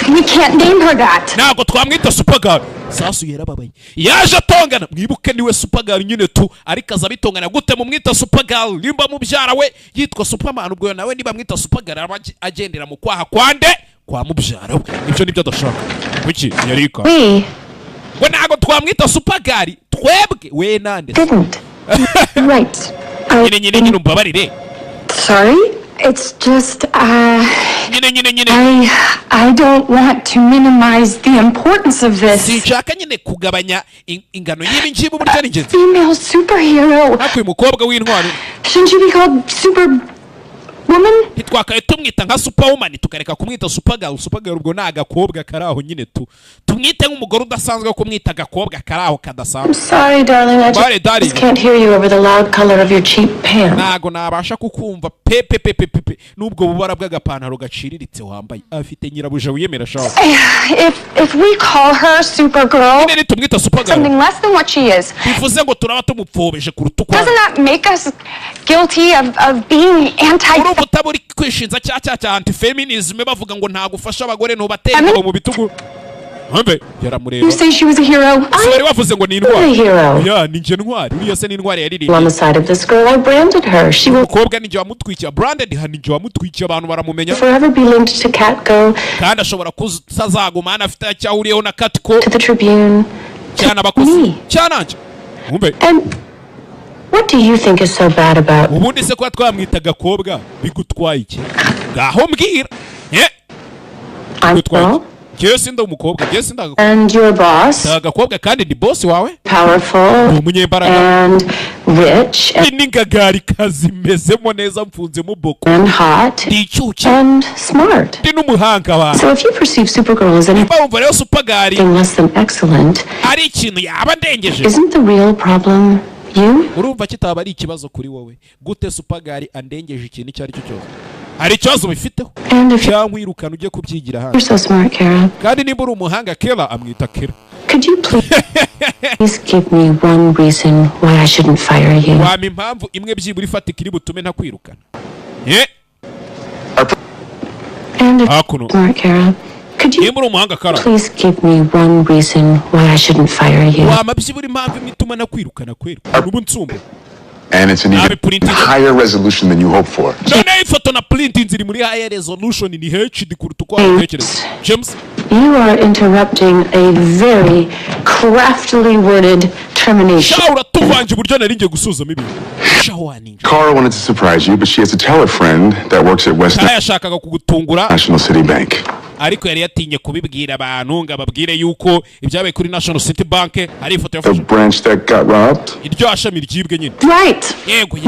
We can't name her that.
ntabwo twamwita Supergirl sasu yarababaye yaje atongana mwibuke niwe Supergirl nyine tu ariko aza bitongana gute mu mwita Supergirl limba mubyara we yitwa Superman ubwo nawe niba mwita Supergirl agendera mu kwaha kwande kwa mubyara we ibyo nibyo adashaka kuki yarika we ntabwo twamwita Supergirl twebwe we nande
right
nyine umbabarire
sorry it's just I don't want to minimize the importance of this.
Sinshaka nyine kugabanya ingano y'ibi ngibi buryo ari ingenzi.
Female superhero.
Nakwe mukobwa w'intwari.
Shouldn't you be called Superwoman?
Hitwakaye tumwita nka Superwoman tukareka kumwita Supergirl. Supergirl ubwo na agakobwa karaho nyine tu. Tumwite nk'umugore udasanzwe kumwita agakobwa karaho kadasanzwe.
I'm sorry darling, I just can't hear you over the loud color of your cheap pants.
Nago nabasha kukumva pepe nubwo bubara bw'agapantaro gaciriritse wambaye afite nyirabuja wiyemera shaho.
If we call her Supergirl,
nene tumwita Supergirl
something less than what she is.
Bivuze ngo turaba tumupfobeje kuruta uko.
Doesn't that make us guilty of being anti
utaburi kwishinza cya anti-feminism bavuga ngo nta gufasha abagore no bateka mu bitugu Hambe yaramureba.
You say she was a hero?
Bari bavuze ngo ni intwari. Ya ni nje ntwari. Uriya se ni intwari yaririye.
On the side of this girl I branded her. She will
kobwa ni nje wamutwikiye branded hani nje wamutwikiye abantu baramumenya.
Forever be linked to Catco.
Kandi ashobora kuzazagumana afite cyahuriyeho na Catco.
To the Tribune.
Cyana bakozi. Cyananje. Umbe.
And what do you think is so bad about?
Ubundi se kwa twamwitaga kobwa bigutwaye iki? Gaho mbwira. Yes, in the mukobwa. Yes, in the.
And your boss.
Agakobwa kandi ni boss wawe.
Powerful.
Umunyembaraga.
And rich.
Ningagari kazi mezemo neza mfunze mu boko.
And hot.
Dichuchi.
And smart.
Ndi numuhanga wa.
So if you perceive Supergirl as anything less than excellent,
ari ikintu yaba ndengeje.
Isn't the real problem you?
Urumva kitaba ari ikibazo kuri wowe. Gute Supergirl andengeje ikintu cyari cyo cyose. Hari ikibazo bifiteho cyangwa irukana ujye kubyigira hano.
You're so smart, Kara.
Kandi niba uri umuhanga Kara amwita Kara.
Could you please give me one reason why I shouldn't fire you?
Wama impamvu imwe byibura ifatika iri butume ntakwirukana.
And smart, Kara. Could you please give me one reason why I shouldn't fire you?
Wama byibura impamvu imwe ituma ntakwirukana kwera. Ubu nsumbe.
And it's an even higher resolution than you hope for.
James,
you are interrupting a very craftily worded termination.
Cara wanted to surprise you, but she has to tell a friend that works at West National City Bank.
Ariko yari yatinye kubibwira abantu ngo ababwire yuko ibyabaye kuri National City Bank ari ifoto yafashe.
The branch that got robbed.
Iryo ashami ryibwe nyine.
Right.
Yego.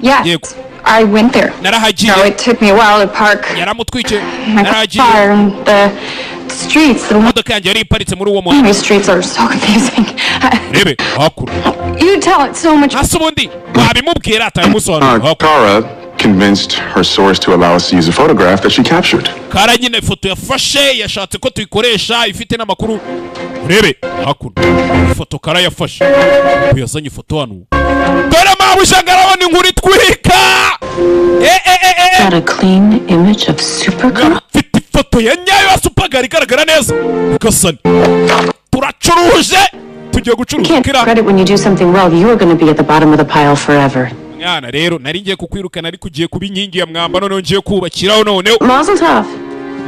Yes. I went there.
Narahagiye.
No, it took me a while to park.
Yaramutwice.
Narahagiye. streets. The
imodoka yanjye yari iparitse muri uwo muhanda.
Streets are so confusing.
Rebe hakuno.
You tell it so much.
Asubundi babimubwira atamusobanura.
Kara convinced her source to allow us to use a photograph that she captured.
Kara nyine foto yafashe yashatse ko tuyikoresha ifite n'amakuru. Rebe hakuno. Ifoto Kara yafashe. Yazanye ifoto hano. Dore mabujangara ni nkuri twika.
Got a clean image of Supergirl?
Ifoto ya nyayo ya Supergirl igaragara neza. Gasani. Turacuruje. Tugiye gucuruza
Kira. Credit when you do something well, you are going to be at the bottom of the pile forever.
Mwana rero nari ngiye kukwirukana ariko ugiye kuba inkingi ya mwamba none ngiye kubakiraho none.
Mazel tov.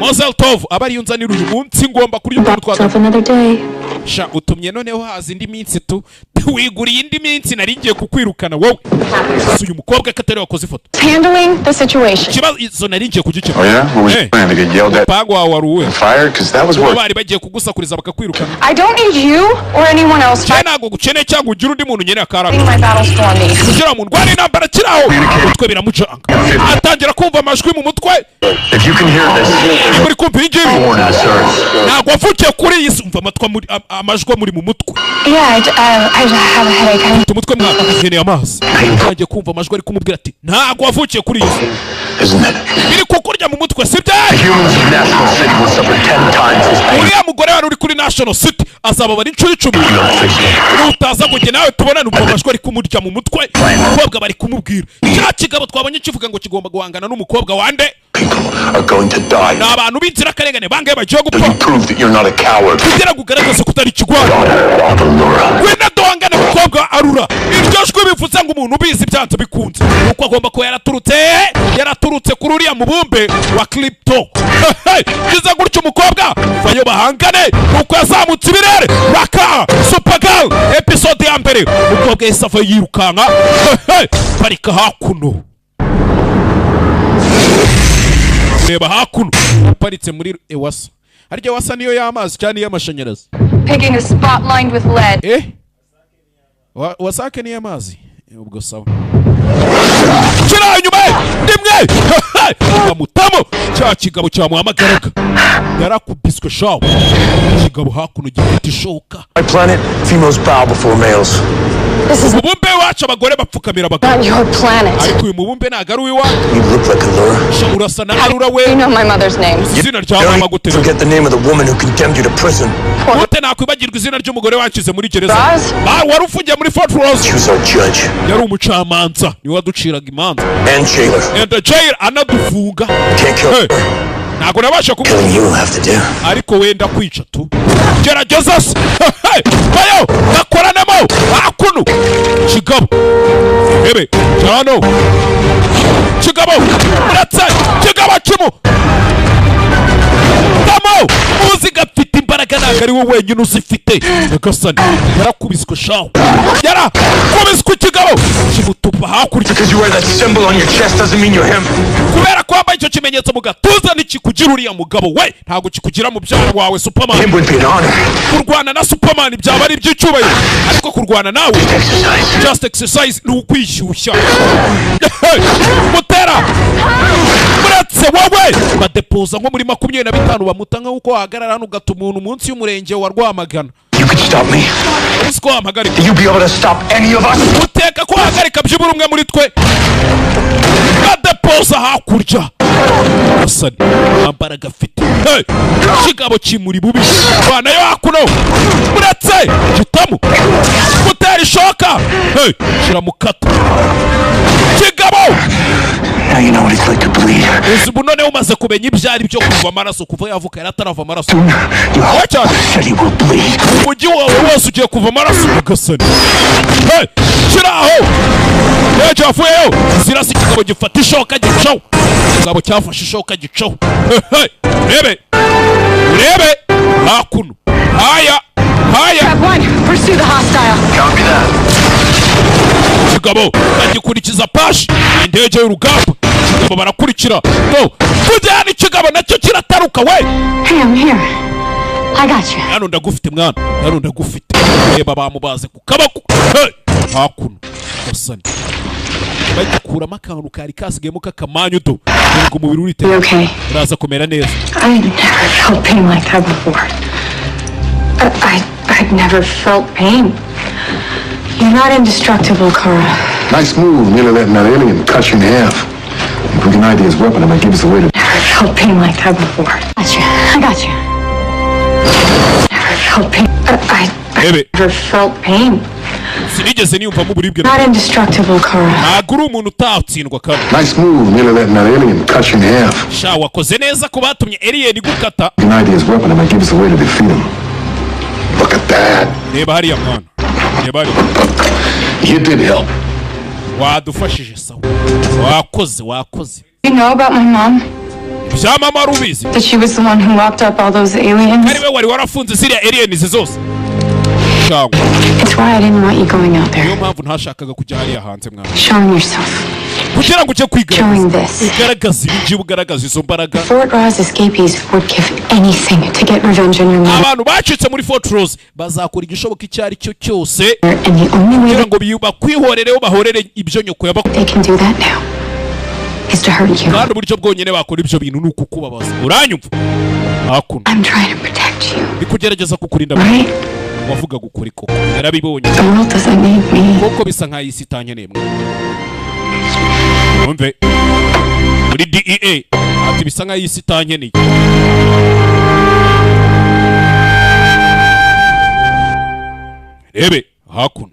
Mazel tov abari yunzanira uyu munsi ngomba kuri uyu
twatwa. Another day.
Sha utumye noneho haza indi minsi tu. Wiguriye indi minsi nari ngiye kukwirukana wowe. Uyu mukobwa katari wakoze ifoto.
Handling the situation.
Kibazo izo nari ngiye kugikira.
Oh yeah? What was your plan to get yelled at?
Pagwa waruwe.
Fired cuz that was what.
Bari bagiye kugusakuriza bakakwirukana.
I don't need you or anyone else.
Cyana go gukeneye cyangwa ugira undi muntu nyene akara.
My battles for me.
Kugira umuntu gwari nambara kiraho. Utwe biramucanga. Atangira kumva amajwi mu mutwe.
If you can hear this.
Muri kumva injiri. Nagwa vuke kuri iyi umva amatwa muri amajwi muri mu mutwe.
Yeah, I have a headache.
Umutwe mwakeneye amazi. Ngiye kumva amajwi ari kumubwira ati nagwa vuke kuri iyi.
Isn't it?
Biri kukurya mu mutwe sibyo?
Humans of National City will suffer 10 times as pain.
Uriya mugore wari uri kuri National City azaba bari 10. Utaza kujye nawe tubona nuko amajwi ari kumurya mu mutwe. Umukobwa bari kumubwira. Cya kigabo twabonye kivuga ngo kigomba guhangana n'umukobwa wande.
People are going to die.
N'abantu b'inzira karengane bangaye bagiye gupfa.
You prove that you're not a coward.
Kugira kugaragaza kutari kigwara. Wenda dohangana mukobwa arura. Ibyo shwe bivuze ngo umuntu ubizi byanze bikunze. Uko agomba ko yaraturutse kuri uriya mubumbe wa Clipto. Kiza gutyo umukobwa vayo bahangane uko yazamutse ibirere. Raka Supergirl episode ya mbere. Umukobwa yesava yirukanka. Parika hakuno. Reba hakuno aparitse muri Ewasa. Harya Ewasa niyo y'amazi cyane y'amashanyarazi.
Picking a spot lined with lead.
Wasake ni y'amazi. Ubwo sawa. Kira nyuma ndimwe. Amutamo cya kigabo cya muhamagaraga. Yarakubiswe shawo. Kigabo hakuno gifite ishoka.
My planet, females bow before males.
This is
mubumbe wacu abagore bapfukamira abagabo.
Not your planet.
Ariko uyu mubumbe nagaruwe wa.
You look like Allura.
Urasa na Allura we.
You know my mother's name.
Izina rya mama gute.
Forget the name of the woman who condemned you to prison.
Gute nakwibagirwa izina ry'umugore wancize muri gereza. Wari ufungiye muri Fort Ross.
She was our judge.
Yari umucamanza niwe waduciraga imanza.
And jailer.
And the jailer anadufunga.
Can't kill her.
Ntabwo nabasha kuba.
Killing you will have to do.
Ariko wenda kwica tu. Gerageza se. Bayo nakoranamo. Akuno. Kigabo. Bebe. Jano. Kigabo. Muratsa. Kigabo kimu. Tamo. Muziga mfite imbaraga ntabwo ari wowe wenyine uzifite. Agasani. Yarakubiswe shawo. Yarakubiswe kigabo. Kimutupa hakurya.
Because you wear that symbol on your chest doesn't mean you're him.
Kubera kwambaye icyo kimenyetso mu gatuza ntikikugira uriya mugabo we ntabwo kikugira mu byaro wawe Superman.
Him would be an honor.
Kurwana na Superman byaba ari iby'icyubahiro ariko kurwana nawe just exercise ni ukwishyushya. Mutera muratse wowe badepoza nko muri 25 bamuta nk'uko wahagarara hano ugata umuntu munsi y'umurenge wa Rwamagana.
You could stop me.
Usko wahagarika.
You be able to stop any of us.
Uteka ko wahagarika byibura umwe muri twe. Badepoza hakurya. Asani ambaraga afite. Kigabo kimuri bubi. Bana yo hakuno. Muratse gitamu. Mutera ishoka. Shira mukata. Kigabo.
Now you know what it's like to bleed.
Uzibu none umaze kumenya ibyari byo kuva amaraso kuva yavuka yaratarava amaraso.
You said you will bleed.
Umugi wawe wose ugiye kuva amaraso Agasani. Shira aho. Ejo afuyeyo. Zirasi kigabo gifata ishoka gicaho. Kigabo cyafashe ishoka gicaho. Urebe. Urebe. Hakuno. Haya.
Grab one. Pursue the hostile.
Copy that.
Kigabo agikurikiza pashi indege y'urugamba. Kigabo barakurikira. No. Kujyana kigabo nacyo kirataruka we.
Hey, I'm here. I got you.
Hano ndagufite mwana. Hano ndagufite. Reba bamubaze ku kabako. Hakuno. Agasani. bagikuramo akantu kari kasigayemo k'akamanyu do ngo umubiri urite uraza kumera neza.
I never felt pain like that before. I'd never felt pain. You're not indestructible, Kara.
Nice move, nearly letting that alien cut you in half. If we can ID his weapon, it might give us a way to...
Never felt pain like that before. I got you. Never felt pain. I never felt pain.
Sinigeze niyumva mu buribwe.
Not indestructible, Kara.
Naguru umuntu utatsindwa Kara.
Nice move, nearly letting that alien cut you in half.
Sha wakoze neza ko batumye alien gukata.
If we can ID his weapon, it might give us a way to defeat him. Look at that.
Reba hariya mwana. Reba hariya.
You did help.
Wadufashije sawa. Wakoze.
You know about my mom?
Bya mama rubizi.
That she was the one who locked up all those aliens?
Kari we wari warafunze ziriya aliens zose. Shangwa.
It's why I didn't want you going out there.
Niyo mpamvu ntashakaga kujya hariya hanze mwana.
Showing yourself.
Kugira ngo uje kwigaragaza. Ugaragaza ibyo ugaragaza izo mbaraga.
Fort Ross escapees would give anything to get revenge on your mother.
Abantu bacitse muri Fort Ross bazakora igishoboka icyari cyo cyose.
And the only way
ngo bakwihorereho bahorere ibyo nyoko yabakoze.
They can do that now. Is to hurt you.
Kandi uburyo bwonyine bakora ibyo bintu nuko kubabaza. Uranyumva? Hakuno.
I'm trying to protect you.
Bikugerageza kukurinda.
Right?
Wavuga gukora koko. Yarabibonye.
The world doesn't need me.
Koko bisa nk'ayisi itanye mwe. Umve. Muri DEA ati bisa nk'ayisi itanye ni. Rebe hakuno.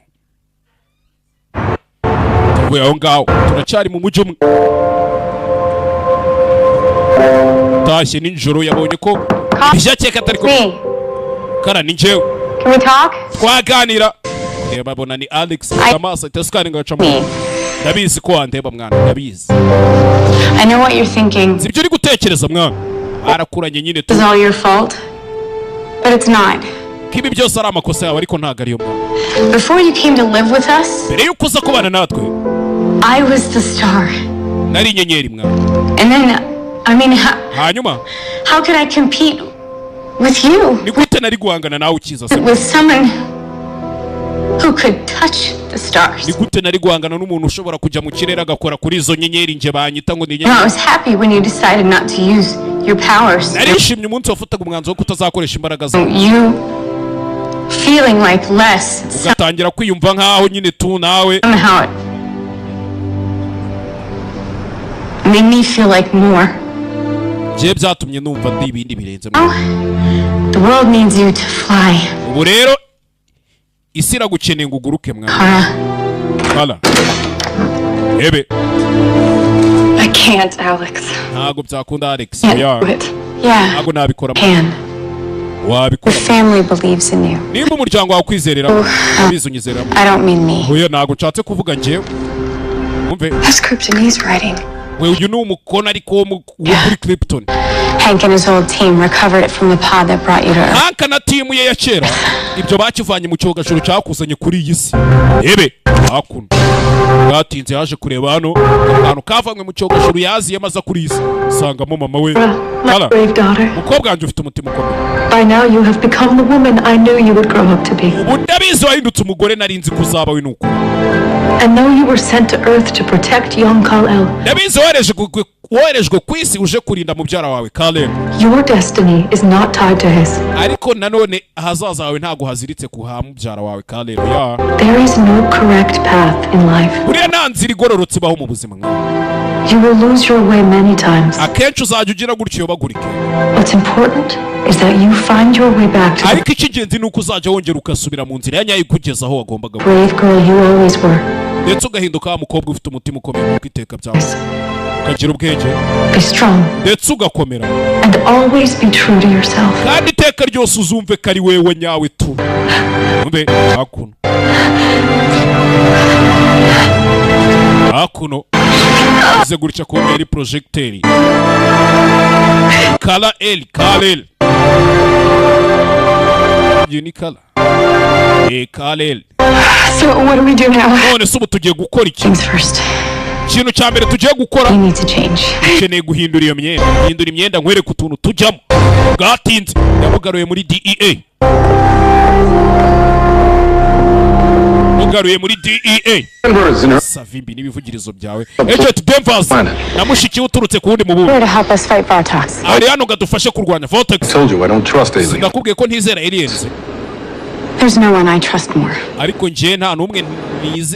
Tuvuye aho ngaho turacyari mu mujyo. Tashye ninjoro yabonye ko bijyakeka atari ko Kara ni njyewe.
Can we talk?
Twaganira. Reba bona ni Alex Amasa tesukani ngacamo. Ndabizi ko wandeba mwana ndabizi.
I know what you're thinking.
Sibyo uri gutekereza mwana. Barakuranye nyine tu.
It's all your fault. But it's not.
Kibi byose ari amakosa yawe ariko ntago ari yo mwana.
Before you came to live with us,
mbere yuko uza kubana natwe,
I was the star.
Nari inyenyeri mwana.
And then
hanyuma
how could I compete with you?
Ni gute nari guhangana nawe ukiza se?
With someone who could touch the stars.
Ni gute nari guhangana n'umuntu ushobora kujya mu kirere agakora kuri izo nyenyeri nje banyita ngo ni
I was happy when you decided not to use your powers.
Narishimye umunsi wafataga umwanzuro wo kutazakoresha imbaraga zawe.
You feeling like less.
Ugatangira kwiyumva nkaho nyine tu nawe.
Made me feel like more.
Je byatumye numva ndi ibindi birenze.
The world needs you to fly.
Ubu rero isi iragukeneye ngo uguruke mwana. Hala. Ebe.
I can't, Alex.
Ntago byakunda Alex.
Yeah.
Ntago nabikora.
Wabikora. The family believes in you.
Nimba umuryango wawe kwizerera, bizunyizera.
I don't mean me.
Oya ntago nshatse kuvuga njyewe. Umve.
That's Kryptonese writing.
We uyu n'umukono ariko wo muri Krypton.
Hank and his old team recovered it from the pod that brought you to Earth.
Hank na team ye ya kera ibyo bakivanye mu cyogashuru cyakusanye kuri iyi si. Ebe hakuno. Batinze yaje kureba hano abantu kavanywe mu cyogashuru yaziye maza kuri iyi si. Sangamo mama we.
Hala.
Mukobwa wanjye ufite umutima ukomeye.
By now you have become the woman I knew you would grow up to be.
Ubu ndabizi wahindutse umugore narinzi kuzaba we nuko.
And though you were sent to Earth to protect young Kal-El,
ndabizi woherejwe ku isi uje kurinda mubyara wawe Kal-El.
Your destiny is not tied to his.
Ariko nanone ahazaza hawe ntago haziritse ku ha mubyara wawe Kal-El. Ya.
There is no correct path in life.
Uriya nanzira igororotse baho mu buzima mwa.
You will lose your way many times.
Akenshi uzajya ugira gutyo bagurike.
What's important is that you find your way back to.
Ariko icy'ingenzi nuko uzajya wongera ukasubira mu nzira yanyaye kugeza aho wagombaga.
Brave girl you always were.
Ndetse ugahinduka umukobwa ufite umutima ukomeye mu kwiteka byawe. Ukagira ubwenge.
Be strong.
Ndetse ugakomera.
And always be true to yourself.
Kandi iteka ryose uzumve ko ari wewe nyawe tu. Umbe hakuno. Hakuno. Uze gutya ko ari projecteri. Kal-El. Unikala. Kal-El.
So what do we do now?
None subu tugiye gukora iki?
Things first.
Ikintu cya mbere tugiye gukora.
We need to change.
Ukeneye guhindura iyo myenda. Guhindura imyenda nkwereke utuntu tujyamo. Bwatinze. Yamugaruye muri DEA. ngaruye muri DEA Savimbi n'ibivugirizo byawe Agent Denvers namushiki uturutse ku wundi mu bubu ari hano gadufashe kurwanya Vortex ndakubwiye ko ntizera aliens.
There's no one I trust more.
Ariko nje nta numwe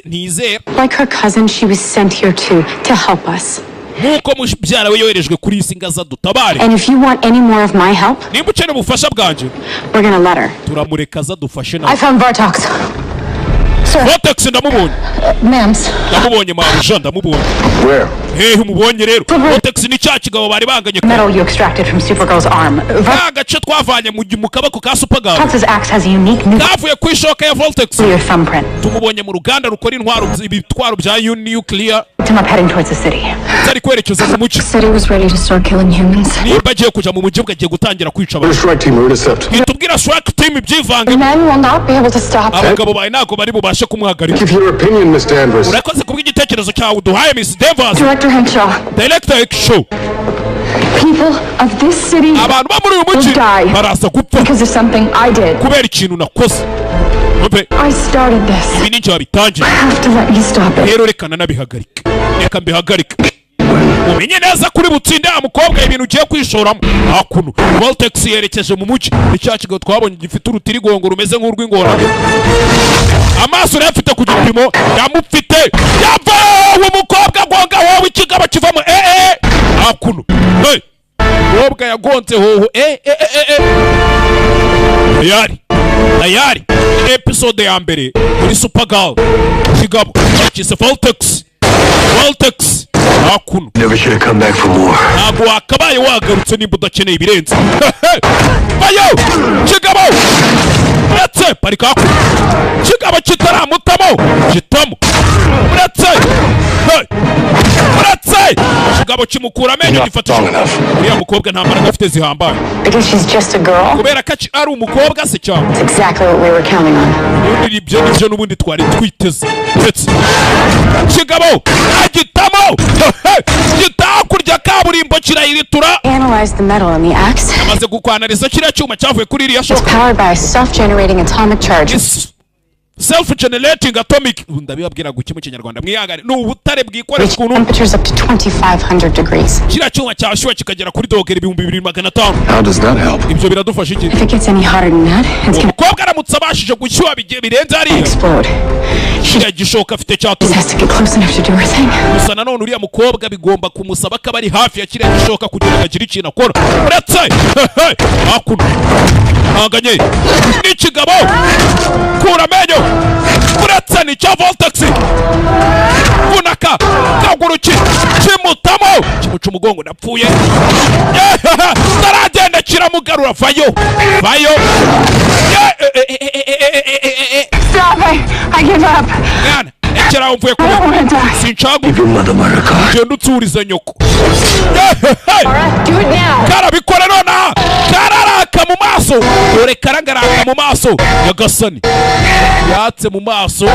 ntizera.
Like her cousin, she was sent here to help us.
Nuko mubyara we yoherejwe kuri isi ngaza dutabare.
And if you want any more of my help,
nimba ukeneye ubufasha bwanje,
we're gonna let her.
Turamureka za dufashe nawe.
I found Vartox.
Vortex ndamubonye.
Mams.
Ndamubonye Marusha ndamubonye.
Where?
Umubonye rero. Vortex ni cya kigabo bari banganye ko.
Metal you extracted from Supergirl's arm.
Agace twavanye mu kabako ka Supergirl.
Vortex's axe has a unique new.
Kavuye ku ishoka ya Vortex.
Your thumbprint.
Tumubonye mu ruganda rukora ibitwaro bya nuclear.
I'm heading towards the city.
Zari kwerekeza mu muci.
The city was ready to start killing humans.
Nimba agiye kuja mu muji bwagiye gutangira kwica abantu. Itubwira strike team ibyivange.
The men will not be able to stop.
Abagabo bawe nako bari bubashe kumuhagarika.
Give your opinion, Miss Danvers.
Urakoze kubw'igitekerezo cyawe duhaye Miss Danvers.
Director Henshaw.
Director Henshaw.
People of this city
abantu ba muri uyu muji barasa gupfa
because of something I did.
Kubera ikintu nakoze.
I started this.
Ibi ninjye wabitangiye.
I have to let you stop it.
Rero reka nanabihagarika. Reka mbihagarika. Umenye neza kuri butsinde amukobwa ibintu ugiye kwishoramo. Hakuno Vortex yerekeje mu muci. Icyakigo twabonye gifite urutirigongo rumeze nk'urw'ingorane. Amaso yafite ku gipimo yamufite. Yava umukobwa gonga wowe ikigaba kivamo. Hakuno. Hey. Mukobwa yagonze hoho. Ayari. Episode ya mbere muri Supergirl. Kigabo cyise Vortex. Hakuno.
Never should have come back for more.
Ntabwo wakabaye wagarutse nimba udakeneye ibirenze. Bayo! Kigabo! Uretse parika hakuno. Kigabo kitaramutamo. Kitamo. Uretse! Kigabo kimukura amenyo gifatishwa. Uriya mukobwa nta mbaraga afite zihambaye.
Because she's just a girl.
Kubera ko ari umukobwa se cyangwa.
That's exactly what we were counting on.
Ibyo n'ubundi twari twiteze. Kigabo! Agitamo! Gitakurya kaburimbo kirayiritura.
Analyze the metal in the axe.
Amaze gukwanariza kiriya cyuma cyavuye kuri iriya shoka.
It's powered by a self-generating atomic charge.
Self-generating atomic. Ndabibabwira guki mu Kinyarwanda mwihangane. Ni ubutare bwikoreshwa ukuntu.
Temperatures up to 2500 degrees.
Kiriya cyuma cyashyuha kikagera kuri dogere 2500.
How does that help?
Ibyo biradufasha iki?
If it gets any hotter than that, it's gonna
umukobwa aramutse abashije gushyuha birenze hariya.
Explode.
Kiriya gishoka afite cyatuma.
Has to get close enough to do her thing.
Gusa nanone uriya mukobwa bigomba kumusaba ko ari hafi ya kiriya gishoka kugira ngo agire ikintu akora. Uretse hakuno. Hanganye. Ni kigabo. Kura amenyo. Uretse ni cya Vortex. Funaka. Kaguru kimutamo. Kimuca umugongo napfuye. Taragenda kiramugarura vayo.
Stop! I give up.
Mwana, ekera umvuye kuri. Sinchagu. Genda utsurize nyoko.
Alright, do it now.
Karabikora nona. Kararaka mu maso. Dore karangaraka mu maso. Yagasani. Yatse mu maso.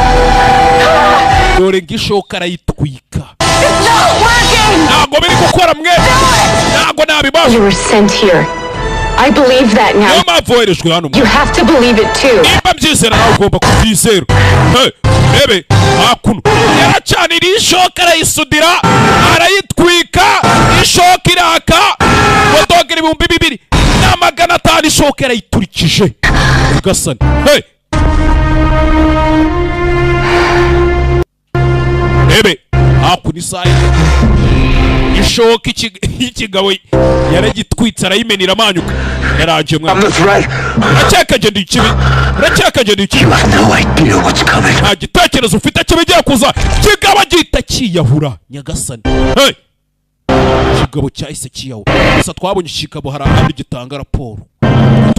Dore ngishoka arayitwika. Ntabwo biri gukora mwe. Ntabwo nabibaje.
You were sent here. I believe that now. You have to believe it too.
Nimba mbyizera nawe ugomba kubyizera. Bebe, hakuno. Yaracyanira ishoka arayisudira, arayitwika, ishoka iraka. Wadogera 2250 ishoka arayiturikije. Ugasana. Bebe, hakuno isayi. Ishoka ikigabo yaragitwitse arayimenira amanyuka. Yaraje mwana. Uraceka ndi ikibi. You
have no idea what's coming.
Nta gitekerezo ufite kibigiye kuza. Kigabo gihita kiyahura. Nyagasani. Kigabo cyahise kiyahura. Gusa twabonye kigabo hari ahandi gitanga raporo.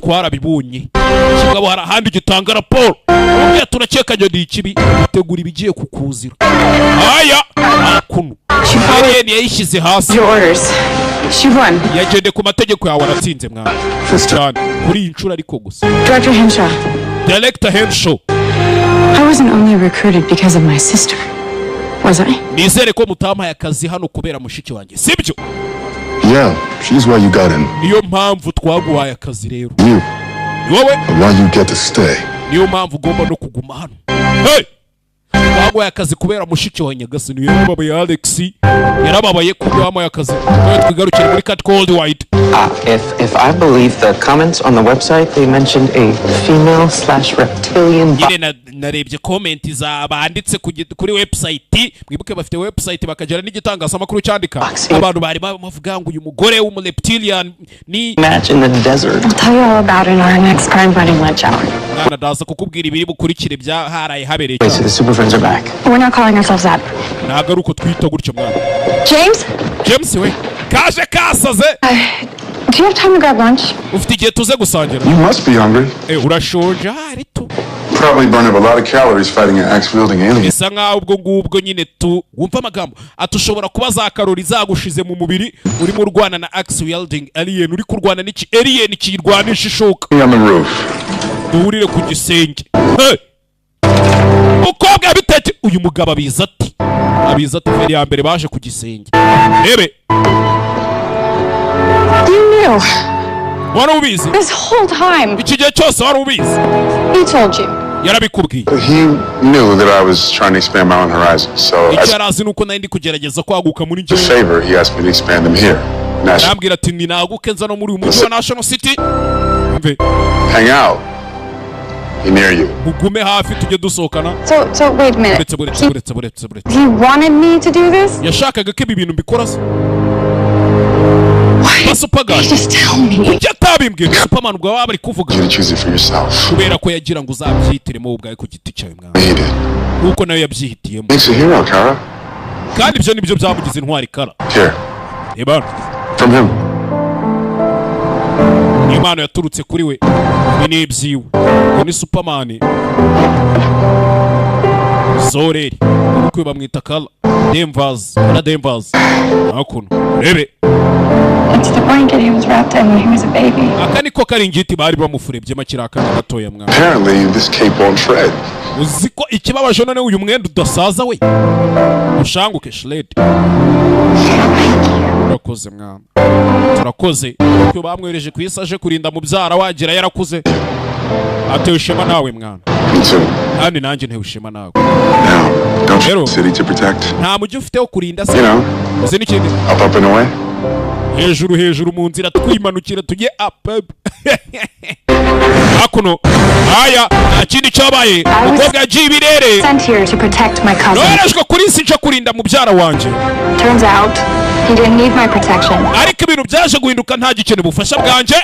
Twarabibonye. Kigabo hari ahandi gitanga raporo. Ubwo turakeka ndi ikibi. Tegura ibigiye kukuzira. Aya. Hakuno. Alien yayishyize hasi.
Your orders. She won.
Yagende ku mategeko yawe aratsinze mwana. Cyane kuri inshuro ariko gusa.
Director Henshaw.
Director Henshaw.
I wasn't only recruited because of my sister. Was I?
Nizere ko mutampaye akazi hano kubera mushiki wanjye. Sibyo?
Yeah, she's why you got in.
Niyo mpamvu twaguhaye akazi rero.
You.
Wowe?
Why you get to stay.
Niyo mpamvu ugomba no kuguma hano. Hey! wamuhaye akazi kubera mushiki wa Nyagasani yarababaye Alex yarababaye kubyo wamuhaye akazi twigarukire muri Cat Cold White.
If I believe the comments on the website, they mentioned a female/reptilian.
Nyine narebye comment zabanditse kuri website, mwibuke bafite website bakagera n'igitangazamakuru cyandika abantu bari bavuga ngo uyu mugore w'umureptilian ni
match in the desert.
I'll tell you all about it in our next crime fighting lunch hour.
Nana daza kukubwira ibiri bukurikire bya haraye habereye.
Wait, so the super friends are back.
We're not calling ourselves that.
Nagaruko twita gutyo mwana.
James,
we kaje kasaze.
Do you have time to grab lunch?
Ufite igihe tuze gusangira.
You must be hungry.
Urashonje arito.
Probably burn up a lot of calories fighting an axe-wielding alien.
Bisa nkaho ubwo ngubwo nyine wumva amagambo atushobora kuba za karori zagushize mu mubiri urimo urwana na axe-wielding alien, uri kurwana n'iki alien kirwanisha ishoka.
On the roof.
Duhurire ku gisenge. Ukobwa bitete uyu mugabo abiza ati feri ya mbere baje ku gisenge. Rebe.
You knew.
Wari ubizi?
This whole time.
Iki gihe cyose wari ubizi?
He told you.
Yarabikubwiye.
He knew that I was trying to expand my own horizons, so
Icyarazi nuko nari ndi kugerageza kwaguka muri
njye. Favor, he asked me to expand them here.
Nambwira ati ninaguke nza no muri uyu mujyi wa National City. Mve.
Hang out. Near you.
Mugume hafi tujye dusohokana.
So wait a minute. He wanted me to do this?
Yashakaga ko ibi bintu mbikora se.
Just tell me.
Ujya tabimbwira Superman ubwo waba ari kuvuga.
You choose it for yourself.
Kubera ko yagira ngo uzabyihitiremo ubwawe ku giti cyawe mwana. Kuko nawe yabyihitiyemo.
Makes a hero, Kara.
Kandi ibyo nibyo byamugize intwari Kara.
Here.
Eba.
From him.
Imana yaturutse kuri we. Ni ibyiwe. Ni Superman. Zoreri. Uko bamwita Kala. Denvaz. Hakuno. Rebe.
It's the blanket he was wrapped in when he was a baby.
Akaniko karingiti bari bamufurebye makiraka gatoya mwana.
Apparently this cape won't shred.
Uziko ikibabaje none uyu mwenda udasaza we. Ushanguke shred. Turakoze mwana. Turakoze. Cyo bamwereje kwisaje kurinda mubyara wagira yarakuze. Atewe ishema nawe mwana. Kandi nanjye ntewe ishema nawe.
Now, don't you city to protect?
Nta mujyi ufite wo kurinda se.
You know.
Uzi n'ikindi?
Up and away.
Hejuru mu nzira twimanukira tujye up. Hakuno. Aya, akindi cyabaye. Umukobwa y'ibirere.
Sent here to protect my cousin.
Norejwe kuri isi nje kurinda mubyara wanje.
Turns out he didn't need my protection.
Ariko ibintu byaje guhinduka nta gikene bufasha bwanje.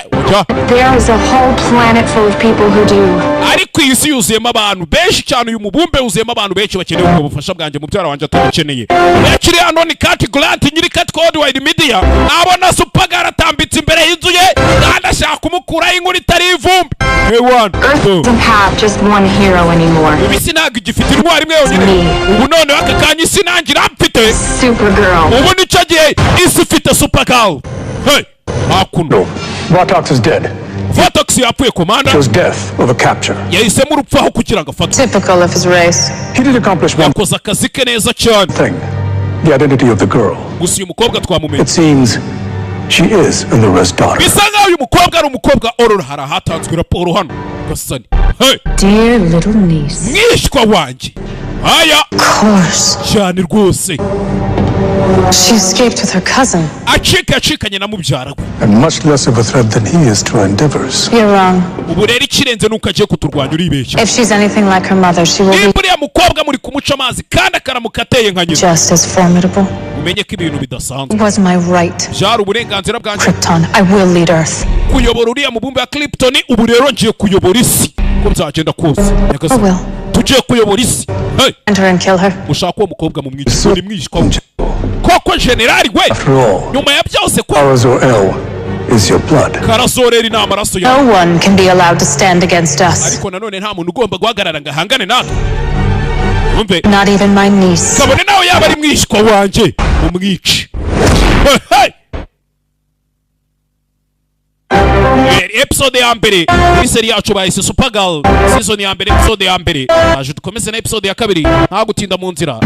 There is a whole planet full of people who do.
Ariko isi yuzuyemo abantu benshi cyane, uyu mubumbe yuzuyemo abantu benshi bakeneye ubwo bufasha bwanje mubyara wanje atabukeneye. Yakiri hano ni Cat Grant nyiri Cat Code Wide Media. Abona Supagara atambitse imbere y'inzu ye kandi ashaka kumukuraho inkuru itari ivumbi.
Earth doesn't have just one hero anymore.
Isi ntabwo igifite intwari imwe yonyine. Ubu none aka kanya isi nangira mfite
Supergirl.
Ubu nicyo gihe isi ifite Supergirl. Hey, hakuno.
Votox is dead.
Votox yapfuye komanda.
Chose death over capture.
Yahisemo urupfu aho kugira ngo afate.
Typical of his race.
He did accomplish one
yakoze akazi ke neza cyane.
thing. The identity of the girl.
Gusa uyu mukobwa twamumenye.
It seems she is Allura's daughter.
Bisa nkaho uyu mukobwa ari umukobwa Aurora. Harahatanzwe raporo hano Gasani. Hey,
dear little niece.
Mwishwa wanjye. Aya.
Of course.
Cyane rwose.
She escaped with her cousin.
Acikanye na mubyara we.
And much less of a threat than he is to our endeavors.
You're wrong.
Ubu rero ikirenze nuko agiye kuturwanya uribeshya.
If she's anything like her mother, she will be
buriya mukobwa muri kumuca amazi kandi akaramuka ateye nka nyina.
just as formidable.
Umenye ko ibintu bidasanzwe.
It was my right.
Byari uburenganzira bwanjye.
Krypton, I will lead Earth.
Kuyobora uriya mubumbe wa Krypton, ubu rero ngiye kuyobora isi. Ko byagenda kose.
I will.
Tugiye kuyobora isi. Hey.
Enter and kill her.
Ushaka uwo mukobwa mu mwigisho ni mwishwa we. Koko generali we. Nyuma ya byose ko
Arazor is your blood.
Karazoreri ni amaraso yawe.
No one can be allowed to stand against us.
Ariko nanone nta muntu ugomba guhagarara ngo ahangane natwe. Umve.
Not even my niece.
Kabone nawe yaba ari mwishwa wanjye umwici. Hey. Episode ya mbere muri seri yacu bahise Supergirl season ya mbere episode ya mbere aje dukomeze na episode ya kabiri nta gutinda mu nzira.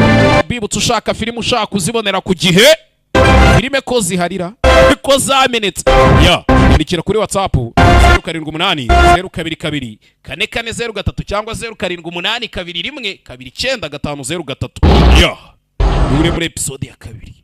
Bibutse ushaka filime ushaka kuzibonera ku gihe filime ko ziharira ko zamenetse ya nyandikira kuri WhatsApp 0788 022 cyangwa 0788 221 29503. Yo. Uri muri episode ya kabiri.